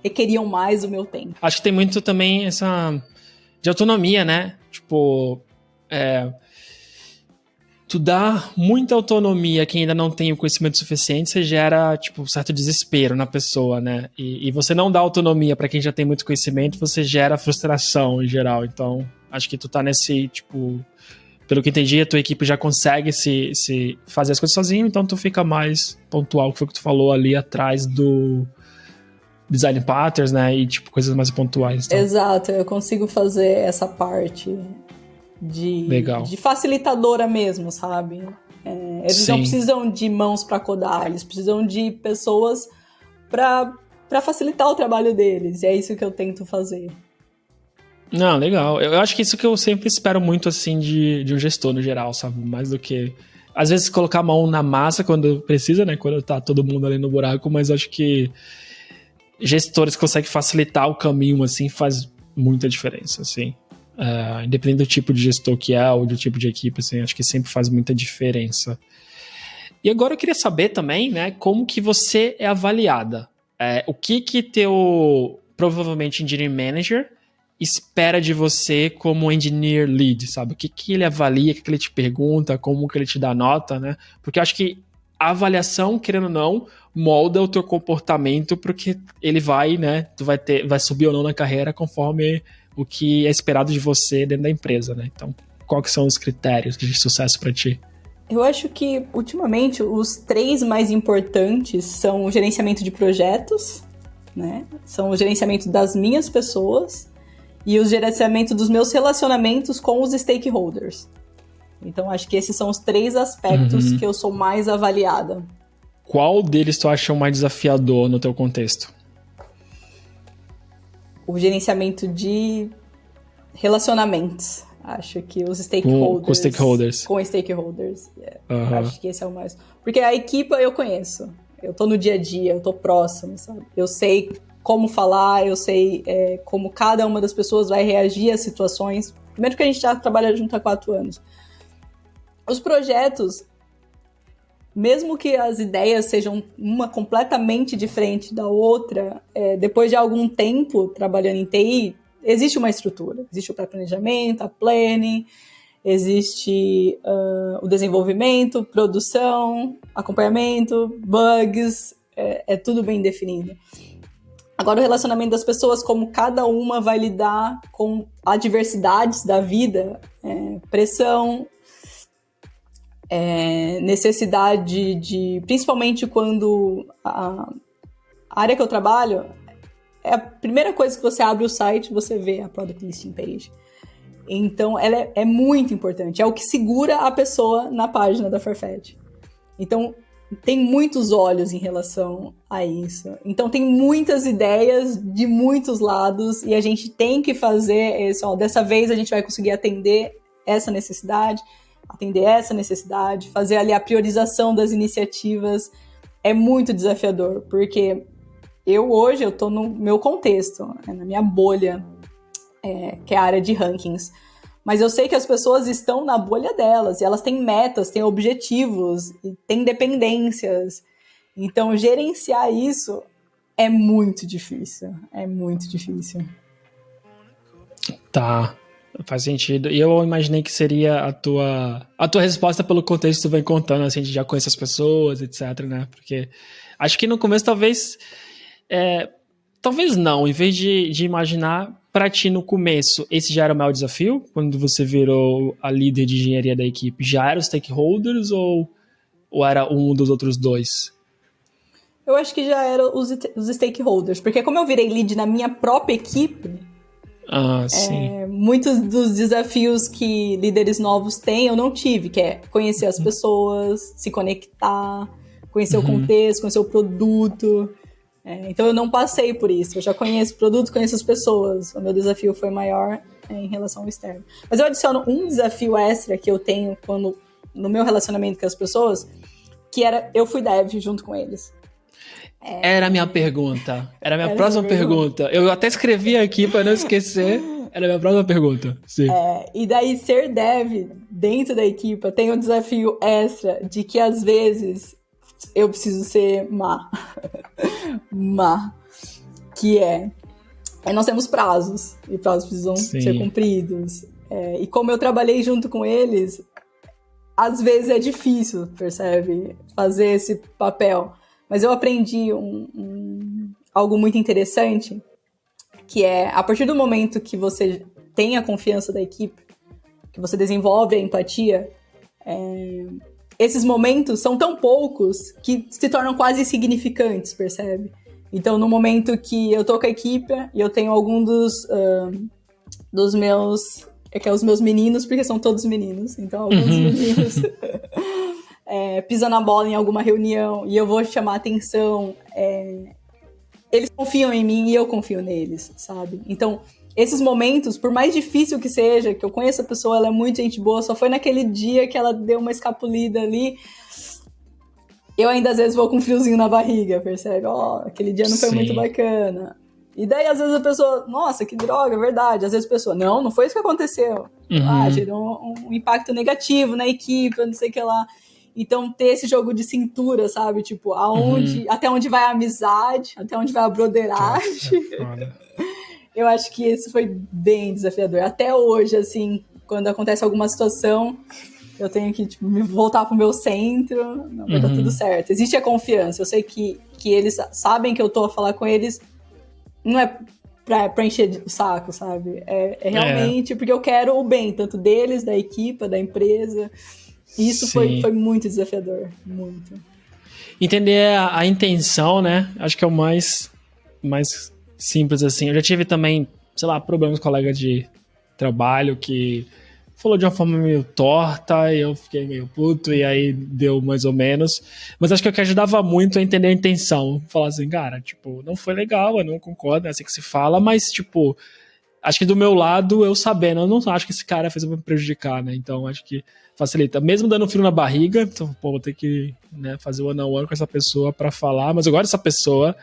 requeriam mais o meu tempo. Acho que tem muito também essa de autonomia, né? Tipo, tu dá muita autonomia a quem ainda não tem o conhecimento suficiente, você gera, tipo, um certo desespero na pessoa, né? E você não dá autonomia para quem já tem muito conhecimento, você gera frustração em geral. Então, acho que tu tá nesse, tipo... Pelo que entendi, a tua equipe já consegue se fazer as coisas sozinho, então tu fica mais pontual, que foi o que tu falou ali atrás do design patterns, né, e tipo, coisas mais pontuais. Então. Exato, eu consigo fazer essa parte de facilitadora mesmo, sabe? Eles não precisam de mãos para codar, eles precisam de pessoas para facilitar o trabalho deles, e é isso que eu tento fazer. Não, legal. Eu acho que isso que eu sempre espero muito, assim, de um gestor no geral, sabe? Mais do que... Às vezes colocar a mão na massa quando precisa, né? Quando tá todo mundo ali no buraco, mas eu acho que gestores que conseguem facilitar o caminho, assim, faz muita diferença, assim. Independente do tipo de gestor que é ou do tipo de equipe, assim, acho que sempre faz muita diferença. E agora eu queria saber também, né, como que você é avaliada. O que teu, provavelmente, engineering manager espera de você como engineer lead, sabe? O que ele avalia, o que ele te pergunta, como que ele te dá nota, né? Porque eu acho que a avaliação, querendo ou não, molda o teu comportamento, porque ele vai, né, tu vai subir ou não na carreira conforme o que é esperado de você dentro da empresa, né? Então, quais são os critérios de sucesso para ti? Eu acho que, ultimamente, os 3 mais importantes são o gerenciamento de projetos, né? São o gerenciamento das minhas pessoas e o gerenciamento dos meus relacionamentos com os stakeholders. Então, acho que esses são os 3 aspectos que eu sou mais avaliada. Qual deles tu acha o mais desafiador no teu contexto? O gerenciamento de relacionamentos. Acho que os stakeholders... Com stakeholders. Com stakeholders. Acho que esse é o mais... Porque a equipa eu conheço. Eu tô no dia a dia, eu tô próximo, sabe? Eu sei como falar, eu sei como cada uma das pessoas vai reagir às situações. Primeiro que a gente já trabalha junto há 4 anos. Os projetos, mesmo que as ideias sejam uma completamente diferente da outra, depois de algum tempo trabalhando em TI, existe uma estrutura. Existe o pré-planejamento, a planning, existe o desenvolvimento, produção, acompanhamento, bugs, é tudo bem definido. Agora, o relacionamento das pessoas, como cada uma vai lidar com adversidades da vida, pressão, necessidade de... Principalmente quando a área que eu trabalho, a primeira coisa que você abre o site, você vê a Product Listing Page. Então, ela é muito importante. É o que segura a pessoa na página da Farfetch. Então, tem muitos olhos em relação a isso. Então, tem muitas ideias de muitos lados e a gente tem que fazer isso. Dessa vez, a gente vai conseguir atender essa necessidade, fazer ali a priorização das iniciativas. É muito desafiador, porque hoje eu tô no meu contexto, na minha bolha, que é a área de rankings. Mas eu sei que as pessoas estão na bolha delas, e elas têm metas, têm objetivos, e têm dependências. Então, gerenciar isso é muito difícil. É muito difícil. Tá, faz sentido. E eu imaginei que seria a tua resposta pelo contexto que tu vem contando, assim, a gente já conhece as pessoas, etc, né? Porque acho que no começo talvez não, em vez de imaginar, pra ti no começo, esse já era o maior desafio? Quando você virou a líder de engenharia da equipe, já eram os stakeholders ou era um dos outros 2? Eu acho que já eram os stakeholders, porque como eu virei lead na minha própria equipe, sim. Muitos dos desafios que líderes novos têm, eu não tive, que é conhecer as pessoas, se conectar, conhecer o contexto, conhecer o produto. Então eu não passei por isso, eu já conheço o produto, conheço as pessoas. O meu desafio foi maior em relação ao externo. Mas eu adiciono um desafio extra que eu tenho no meu relacionamento com as pessoas, que era, eu fui dev junto com eles. Era a minha pergunta. Era a minha próxima pergunta. Eu até escrevi aqui para não esquecer. Era a minha próxima pergunta. Sim. E daí, ser dev dentro da equipe tem um desafio extra de que, às vezes, eu preciso ser má. Que nós temos prazos. E prazos precisam ser cumpridos. E como eu trabalhei junto com eles, às vezes é difícil, percebe? Fazer esse papel. Mas eu aprendi algo muito interessante, que é, a partir do momento que você tem a confiança da equipe, que você desenvolve a empatia, esses momentos são tão poucos que se tornam quase insignificantes, percebe? Então, no momento que eu tô com a equipe e eu tenho algum dos meus... que é os meus meninos, porque são todos meninos, então alguns meninos... pisa na bola em alguma reunião e eu vou chamar atenção, eles confiam em mim e eu confio neles, sabe? Então, esses momentos, por mais difícil que seja, que eu conheço a pessoa, ela é muito gente boa, só foi naquele dia que ela deu uma escapulida ali, eu ainda às vezes vou com um friozinho na barriga, percebe? Aquele dia não foi muito bacana. E daí, às vezes, a pessoa, nossa, que droga, verdade. Às vezes a pessoa, não foi isso que aconteceu. Gerou um impacto negativo na equipe, não sei o que lá. Então, ter esse jogo de cintura, sabe? Tipo, até onde vai a amizade, até onde vai a broderagem. Eu acho que esse foi bem desafiador. Até hoje, assim, quando acontece alguma situação, eu tenho que me voltar pro meu centro. Não, vai dar tudo certo. Existe a confiança. Eu sei que eles sabem que eu tô a falar com eles. Não é pra encher o saco, sabe? É realmente porque eu quero o bem, tanto deles, da equipe, da empresa. E isso foi muito desafiador. Muito. Entender a intenção, né? Acho que é o mais simples, assim. Eu já tive também, sei lá, problemas com colega de trabalho que falou de uma forma meio torta e eu fiquei meio puto e aí deu mais ou menos. Mas acho que o que ajudava muito é entender a intenção. Falar assim, cara, tipo, não foi legal, eu não concordo, é assim que se fala, mas, tipo, acho que do meu lado, eu sabendo, eu não acho que esse cara fez pra me prejudicar, né? Então, acho que facilita. Mesmo dando frio na barriga, então, pô, vou ter que, né, fazer o one-on-one com essa pessoa pra falar, mas eu gosto dessa pessoa.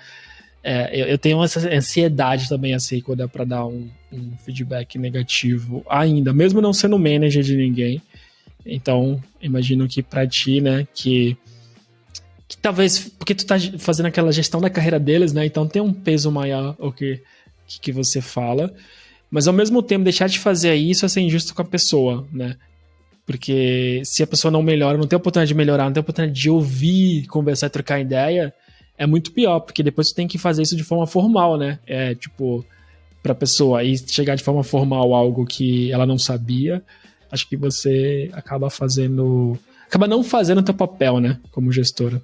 Eu tenho essa ansiedade também, assim, quando é pra dar um feedback negativo ainda, mesmo não sendo manager de ninguém. Então, imagino que pra ti, né, que talvez, porque tu tá fazendo aquela gestão da carreira deles, né, então tem um peso maior o que você fala, mas ao mesmo tempo deixar de fazer isso é ser injusto com a pessoa, né, porque se a pessoa não melhora, não tem oportunidade de melhorar, não tem oportunidade de ouvir, conversar e trocar ideia, é muito pior, porque depois tu tem que fazer isso de forma formal, né? Tipo, pra pessoa e chegar de forma formal algo que ela não sabia, acho que você acaba não fazendo o teu papel, né? Como gestora.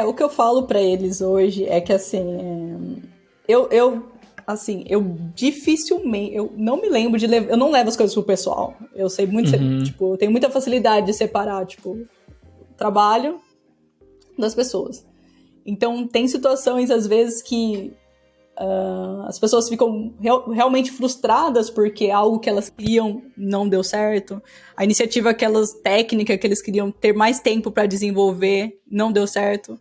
O que eu falo pra eles hoje é que, assim, eu dificilmente, eu não me lembro de levar, eu não levo as coisas pro pessoal. Eu sei muito, tipo, eu tenho muita facilidade de separar, tipo, o trabalho das pessoas. Então, tem situações, às vezes, que as pessoas ficam realmente frustradas porque algo que elas queriam não deu certo. A iniciativa técnica que eles queriam ter mais tempo para desenvolver não deu certo.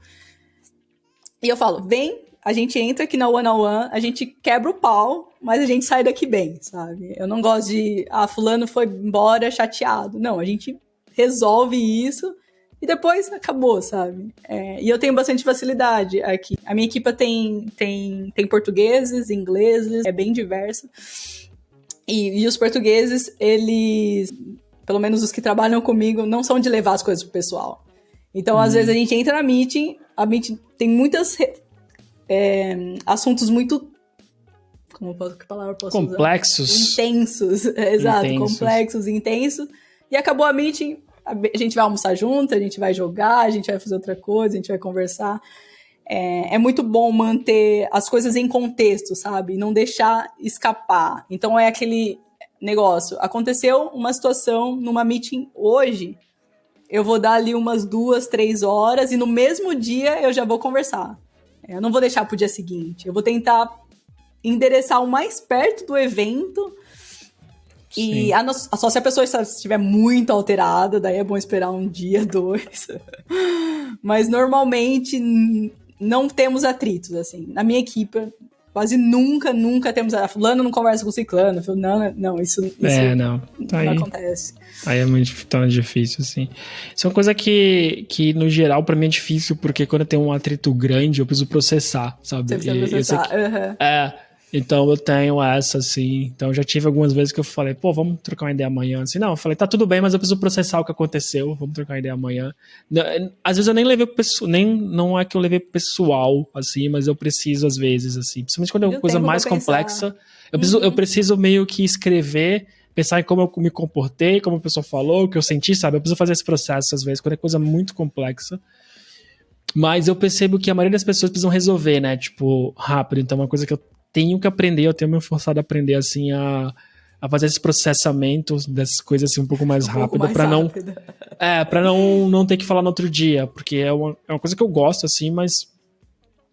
E eu falo, vem, a gente entra aqui na one-on-one, a gente quebra o pau, mas a gente sai daqui bem, sabe? Eu não gosto de, fulano foi embora chateado. Não, a gente resolve isso e depois acabou, sabe? E eu tenho bastante facilidade aqui. A minha equipe tem portugueses, ingleses, é bem diversa. E os portugueses, eles, pelo menos os que trabalham comigo, não são de levar as coisas pro pessoal. Então, às vezes, a gente entra na meeting, a meeting tem muitos assuntos muito... que palavra eu posso complexos. usar? Intensos. Exato, complexos, intensos. E acabou a meeting... A gente vai almoçar junto, a gente vai jogar, a gente vai fazer outra coisa, a gente vai conversar. É muito bom manter as coisas em contexto, sabe? Não deixar escapar. Então, é aquele negócio. Aconteceu uma situação numa meeting hoje, eu vou dar ali umas 2, 3 horas e no mesmo dia eu já vou conversar. Eu não vou deixar pro dia seguinte. Eu vou tentar endereçar o mais perto do evento. E só se a pessoa estiver muito alterada, daí é bom esperar um dia, 2. Mas normalmente não temos atritos, assim. Na minha equipe, quase nunca temos... Fulano não conversa com ciclano. Não, isso não acontece. Aí é muito tão difícil, assim. Isso é uma coisa que no geral, pra mim é difícil, porque quando tem um atrito grande, eu preciso processar, sabe? Você precisa processar. Então eu tenho essa, assim. Então eu já tive algumas vezes que eu falei, pô, vamos trocar uma ideia amanhã. Assim, não, eu falei, tá tudo bem, mas eu preciso processar o que aconteceu, vamos trocar uma ideia amanhã. Às vezes eu nem levei pro pessoal, não é que eu levei pro pessoal, assim, mas eu preciso às vezes, assim. Principalmente quando é uma coisa mais complexa. Eu preciso meio que escrever, pensar em como eu me comportei, como a pessoa falou, o que eu senti, sabe? Eu preciso fazer esse processo às vezes, quando é coisa muito complexa. Mas eu percebo que a maioria das pessoas precisam resolver, né? Tipo, rápido. Então, uma coisa que eu tenho que aprender, eu tenho me forçado a aprender, assim, a fazer esse processamento dessas coisas, assim, um pouco mais rápido, pra não ter que falar no outro dia, porque é uma coisa que eu gosto, assim, mas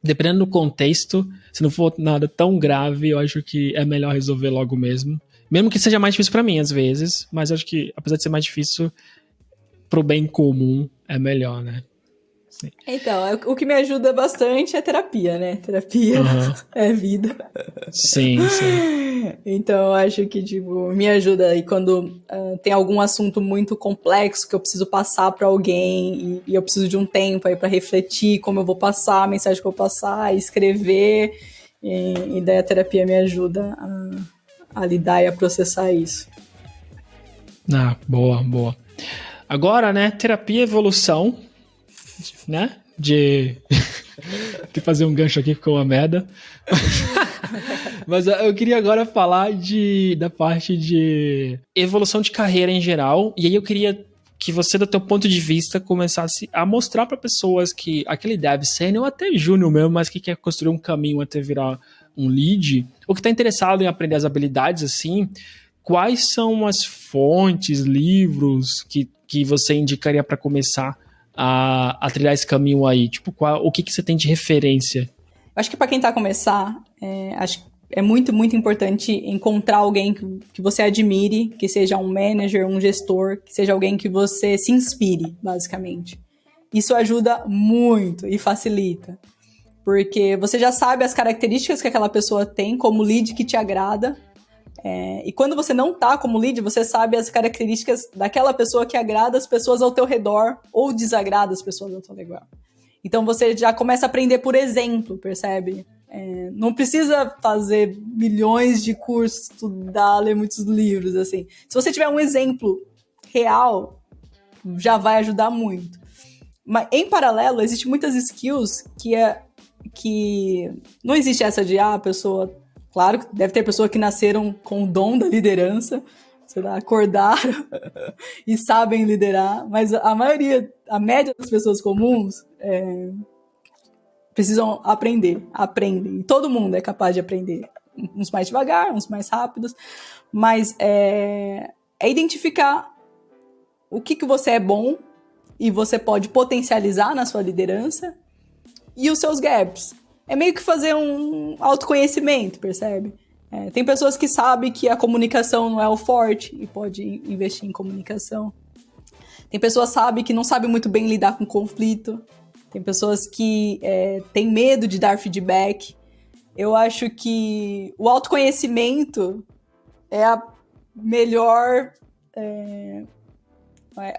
dependendo do contexto, se não for nada tão grave, eu acho que é melhor resolver logo mesmo. Mesmo que seja mais difícil pra mim, às vezes, mas eu acho que, apesar de ser mais difícil, pro bem comum, é melhor, né? Sim. Então, o que me ajuda bastante é terapia, né? Terapia é vida. Sim. Então, eu acho que, tipo, me ajuda aí quando tem algum assunto muito complexo que eu preciso passar pra alguém e eu preciso de um tempo aí pra refletir como eu vou passar, a mensagem que eu vou passar, escrever. E daí a terapia me ajuda a lidar e a processar isso. Boa. Agora, né, terapia e evolução, né, de fazer um gancho aqui, ficou uma merda. Mas eu queria agora falar da parte de evolução de carreira em geral, e aí eu queria que você, do teu ponto de vista, começasse a mostrar para pessoas que aquele dev sênior, ou até júnior mesmo, mas que quer construir um caminho até virar um lead, ou que está interessado em aprender as habilidades assim, quais são as fontes, livros que você indicaria para começar a trilhar esse caminho aí? Tipo, o que você tem de referência? Acho que para quem tá a começar, acho que é muito, muito importante encontrar alguém que você admire, que seja um manager, um gestor, que seja alguém que você se inspire, basicamente. Isso ajuda muito e facilita. Porque você já sabe as características que aquela pessoa tem como lead que te agrada. E quando você não tá como lead, você sabe as características daquela pessoa que agrada as pessoas ao teu redor ou desagrada as pessoas ao teu redor. Então você já começa a aprender por exemplo, percebe? Não precisa fazer milhões de cursos, estudar, ler muitos livros, assim. Se você tiver um exemplo real, já vai ajudar muito. Mas, em paralelo, existem muitas skills que não existe essa de, a pessoa... Claro, deve ter pessoas que nasceram com o dom da liderança, sei lá, acordaram e sabem liderar, mas a média das pessoas comuns precisam aprendem. E todo mundo é capaz de aprender. Uns mais devagar, uns mais rápidos, mas é identificar o que você é bom e você pode potencializar na sua liderança e os seus gaps. É meio que fazer um autoconhecimento, percebe? Tem pessoas que sabem que a comunicação não é o forte e pode investir em comunicação. Tem pessoas que não sabem muito bem lidar com conflito. Tem pessoas que têm medo de dar feedback. Eu acho que o autoconhecimento é a melhor...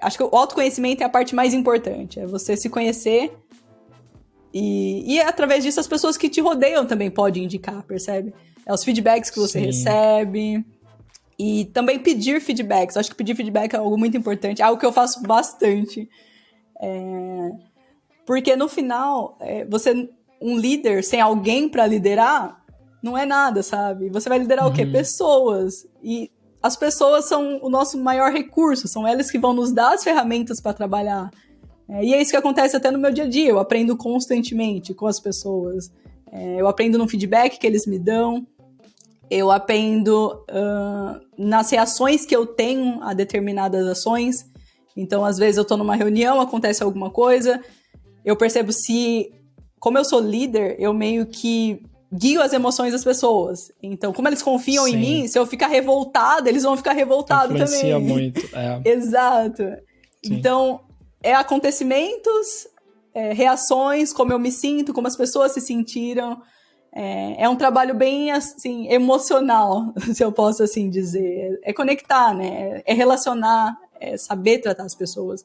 acho que o autoconhecimento é a parte mais importante. É você se conhecer e através disso as pessoas que te rodeiam também podem indicar, percebe? Os feedbacks que você recebe. E também pedir feedbacks. Eu acho que pedir feedback é algo muito importante. É algo que eu faço bastante. Porque no final, um líder sem alguém para liderar não é nada, sabe? Você vai liderar o quê? Pessoas. E as pessoas são o nosso maior recurso. São elas que vão nos dar as ferramentas para trabalhar. E é isso que acontece até no meu dia a dia. Eu aprendo constantemente com as pessoas. Eu aprendo no feedback que eles me dão. Eu aprendo nas reações que eu tenho a determinadas ações. Então, às vezes, eu tô numa reunião, acontece alguma coisa. Eu percebo como eu sou líder, eu meio que guio as emoções das pessoas. Então, como eles confiam em mim, se eu ficar revoltada, eles vão ficar revoltados também. Influencia muito. Exato. Sim. Então, acontecimentos, reações, como eu me sinto, como as pessoas se sentiram. É um trabalho bem, assim, emocional, se eu posso assim dizer. É conectar, né? É relacionar, é saber tratar as pessoas.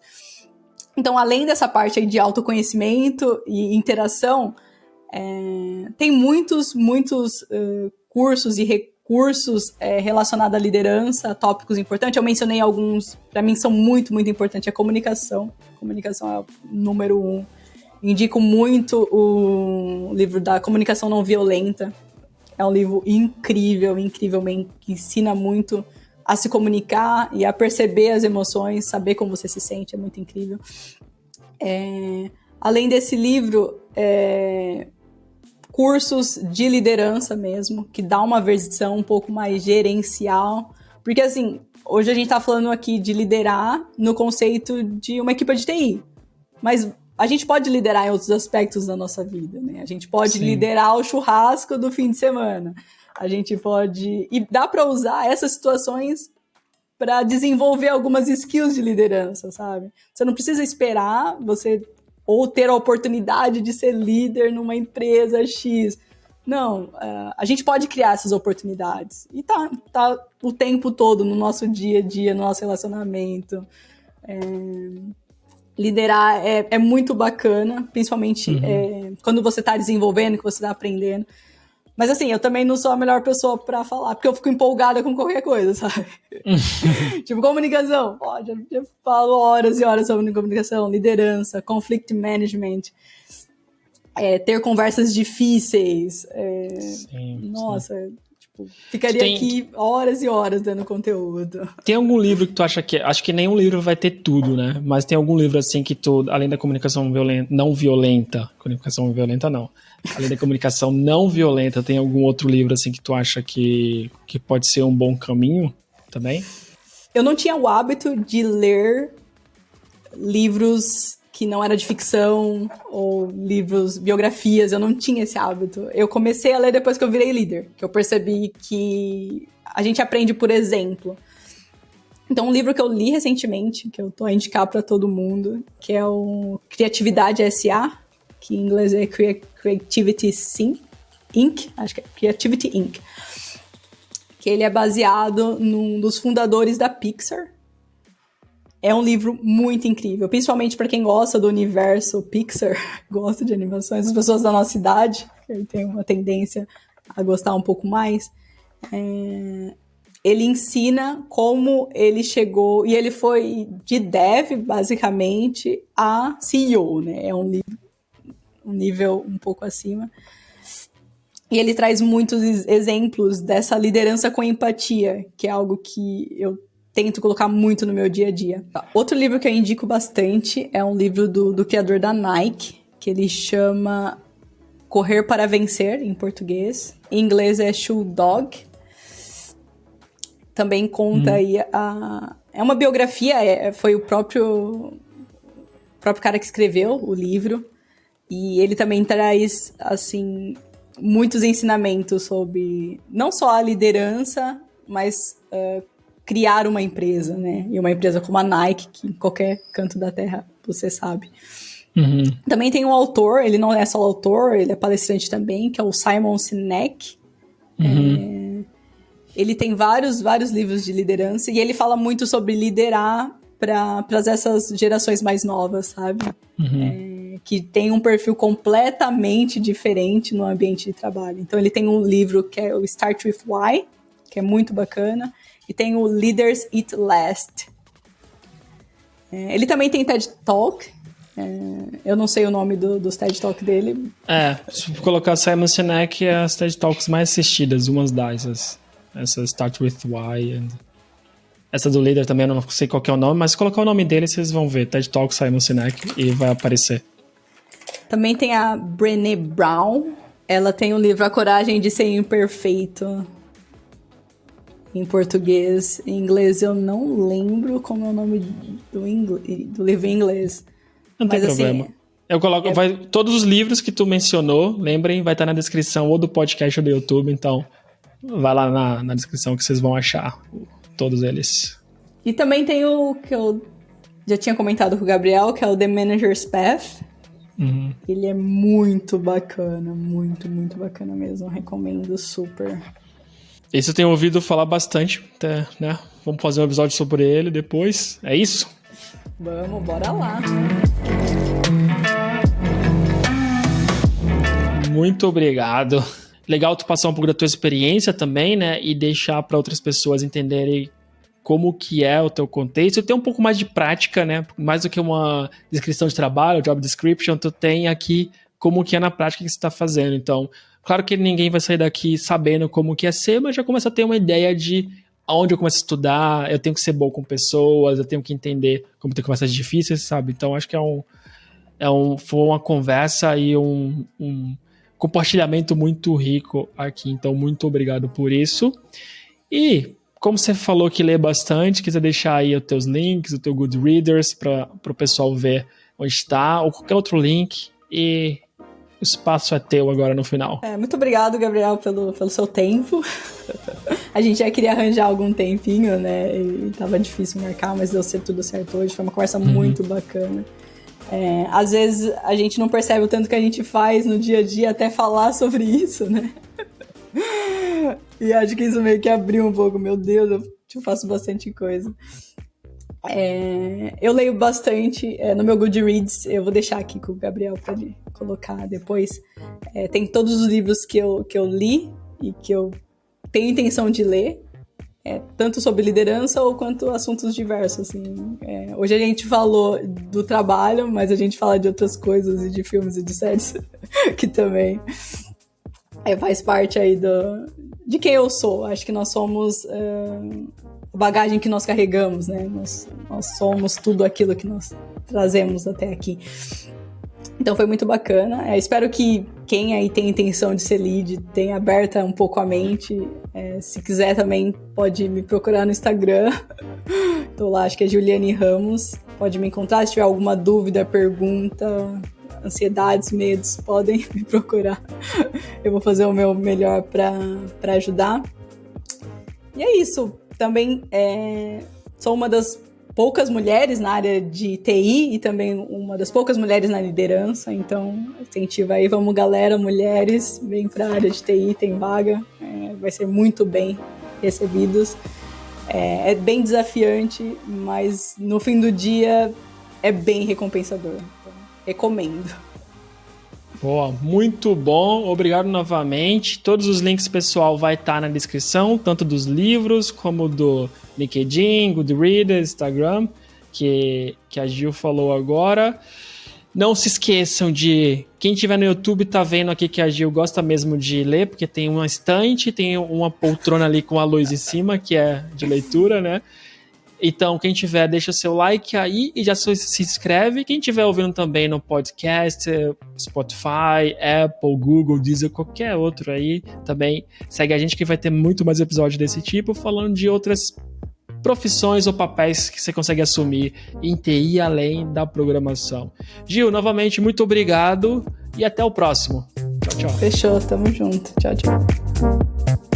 Então, além dessa parte aí de autoconhecimento e interação, tem muitos cursos e recursos relacionados à liderança, tópicos importantes. Eu mencionei alguns, para mim são muito, muito importantes. A comunicação. Comunicação é o número 1. Indico muito o livro da Comunicação Não Violenta. É um livro incrível, que ensina muito a se comunicar e a perceber as emoções, saber como você se sente, é muito incrível. Além desse livro, cursos de liderança mesmo, que dá uma versão um pouco mais gerencial. Porque, assim, hoje a gente está falando aqui de liderar no conceito de uma equipe de TI. Mas a gente pode liderar em outros aspectos da nossa vida, né? A gente pode Sim. liderar o churrasco do fim de semana. A gente pode... E dá para usar essas situações para desenvolver algumas skills de liderança, sabe? Você não precisa esperar ou ter a oportunidade de ser líder numa empresa X. Não, a gente pode criar essas oportunidades. E tá o tempo todo no nosso dia a dia, no nosso relacionamento. Liderar é muito bacana, principalmente quando você está desenvolvendo, que você está aprendendo. Mas assim, eu também não sou a melhor pessoa para falar, porque eu fico empolgada com qualquer coisa, sabe? Tipo, comunicação. Já falo horas e horas sobre comunicação, liderança, conflict management, ter conversas difíceis. Nossa, sim. Tipo, ficaria aqui horas e horas dando conteúdo. Tem algum livro que tu acha que... Acho que nenhum livro vai ter tudo, né? Mas tem algum livro assim que tu, além da comunicação não violenta, comunicação violenta não, além da comunicação não violenta, tem algum outro livro assim que tu acha que pode ser um bom caminho também? Eu não tinha o hábito de ler livros que não era de ficção ou livros, biografias, eu não tinha esse hábito. Eu comecei a ler depois que eu virei líder, que eu percebi que a gente aprende por exemplo. Então, um livro que eu li recentemente, que eu tô a indicar para todo mundo, que é o Criatividade S.A., que em inglês é Creativity Inc., acho que é Creativity Inc., que ele é baseado num dos fundadores da Pixar. É um livro muito incrível, principalmente para quem gosta do universo Pixar, gosta de animações, as pessoas da nossa idade, que tem uma tendência a gostar um pouco mais. Ele ensina como ele chegou, e ele foi de dev, basicamente, a CEO, né? É um nível um pouco acima. E ele traz muitos exemplos dessa liderança com empatia, que é algo que eu tento colocar muito no meu dia a dia. Outro livro que eu indico bastante é um livro do criador da Nike, que ele chama Correr para Vencer, em português. Em inglês é Shoe Dog. Também conta aí é uma biografia, foi o próprio cara que escreveu o livro. E ele também traz, assim, muitos ensinamentos sobre não só a liderança, mas criar uma empresa, né? E uma empresa como a Nike, que em qualquer canto da terra você sabe. Também tem um autor, ele não é só autor, ele é palestrante também, que é o Simon Sinek. Ele tem vários livros de liderança e ele fala muito sobre liderar para essas gerações mais novas, sabe? Que tem um perfil completamente diferente no ambiente de trabalho. Então ele tem um livro que é o Start With Why, que é muito bacana, e tem o Leaders Eat Last. Ele também tem TED Talk. Eu não sei o nome dos TED Talk dele. Se colocar Simon Sinek, é as TED Talks mais assistidas, umas dessas. Essa Start With Why. Essa do líder também, eu não sei qual que é o nome, mas se colocar o nome dele, vocês vão ver. TED Talk Simon Sinek e vai aparecer. Também tem a Brené Brown. Ela tem o livro A Coragem de Ser Imperfeito. Em português. Em inglês eu não lembro como é o nome do livro em inglês. Não tem problema. Assim, eu coloco, todos os livros que tu mencionou, lembrem, vai estar na descrição ou do podcast ou do YouTube, então vai lá na descrição que vocês vão achar todos eles. E também tem o que eu já tinha comentado com o Gabriel, que é o The Manager's Path. Ele é muito bacana, muito, muito bacana mesmo. Recomendo super. Esse eu tenho ouvido falar bastante, até, né? Vamos fazer um episódio sobre ele depois. É isso? Vamos, bora lá. Muito obrigado. Legal tu passar um pouco da tua experiência também, né? E deixar para outras pessoas entenderem como que é o teu contexto. Tu tem um pouco mais de prática, né? Mais do que uma descrição de trabalho, job description, tu tem aqui como que é na prática que você está fazendo. Então, claro que ninguém vai sair daqui sabendo como que é ser, mas já começa a ter uma ideia de aonde eu começo a estudar, eu tenho que ser bom com pessoas, eu tenho que entender como ter conversas difíceis, sabe? Então, acho que foi uma conversa e um compartilhamento muito rico aqui. Então, muito obrigado por isso. E, como você falou que lê bastante, quiser deixar aí os teus links, o teu Goodreaders, para o pessoal ver onde está, ou qualquer outro link, e o espaço é teu agora no final. Muito obrigado, Gabriel, pelo seu tempo. A gente já queria arranjar algum tempinho, né? E tava difícil marcar, mas deu tudo certo hoje. Foi uma conversa muito bacana. Às vezes a gente não percebe o tanto que a gente faz no dia a dia até falar sobre isso, né? E acho que isso meio que abriu um pouco. Meu Deus, eu faço bastante coisa. Eu leio bastante no meu Goodreads. Eu vou deixar aqui com o Gabriel para ele colocar depois. Tem todos os livros que eu li e que eu tenho intenção de ler, tanto sobre liderança ou quanto assuntos diversos. Assim. Hoje a gente falou do trabalho, mas a gente fala de outras coisas e de filmes e de séries que também faz parte aí de quem eu sou. Acho que nós somos a bagagem que nós carregamos, né? Nós somos tudo aquilo que nós trazemos até aqui. Então foi muito bacana. Espero que quem aí tem intenção de ser lead tenha aberta um pouco a mente. Se quiser também pode me procurar no Instagram. Tô lá, acho que é Juliane Ramos. Pode me encontrar. Se tiver alguma dúvida, pergunta, ansiedades, medos, podem me procurar. Eu vou fazer o meu melhor para ajudar. E é isso. Também sou uma das poucas mulheres na área de TI e também uma das poucas mulheres na liderança, então incentiva aí, vamos galera, mulheres, vem para a área de TI, tem vaga, vai ser muito bem recebidos. É bem desafiante, mas no fim do dia é bem recompensador, então, recomendo. Boa, muito bom, obrigado novamente. Todos os links, pessoal, vai estar na descrição, tanto dos livros como do LinkedIn, Goodreads, Instagram, que a Gil falou agora. Não se esqueçam de, quem estiver no YouTube tá vendo aqui que a Gil gosta mesmo de ler, porque tem uma estante, tem uma poltrona ali com a luz em cima, que é de leitura, né? Então, quem tiver, deixa o seu like aí e já se inscreve. Quem tiver ouvindo também no podcast, Spotify, Apple, Google, Deezer, qualquer outro aí, também segue a gente que vai ter muito mais episódios desse tipo, falando de outras profissões ou papéis que você consegue assumir em TI além da programação. Gil, novamente, muito obrigado e até o próximo. Tchau, tchau. Fechou, tamo junto. Tchau, tchau.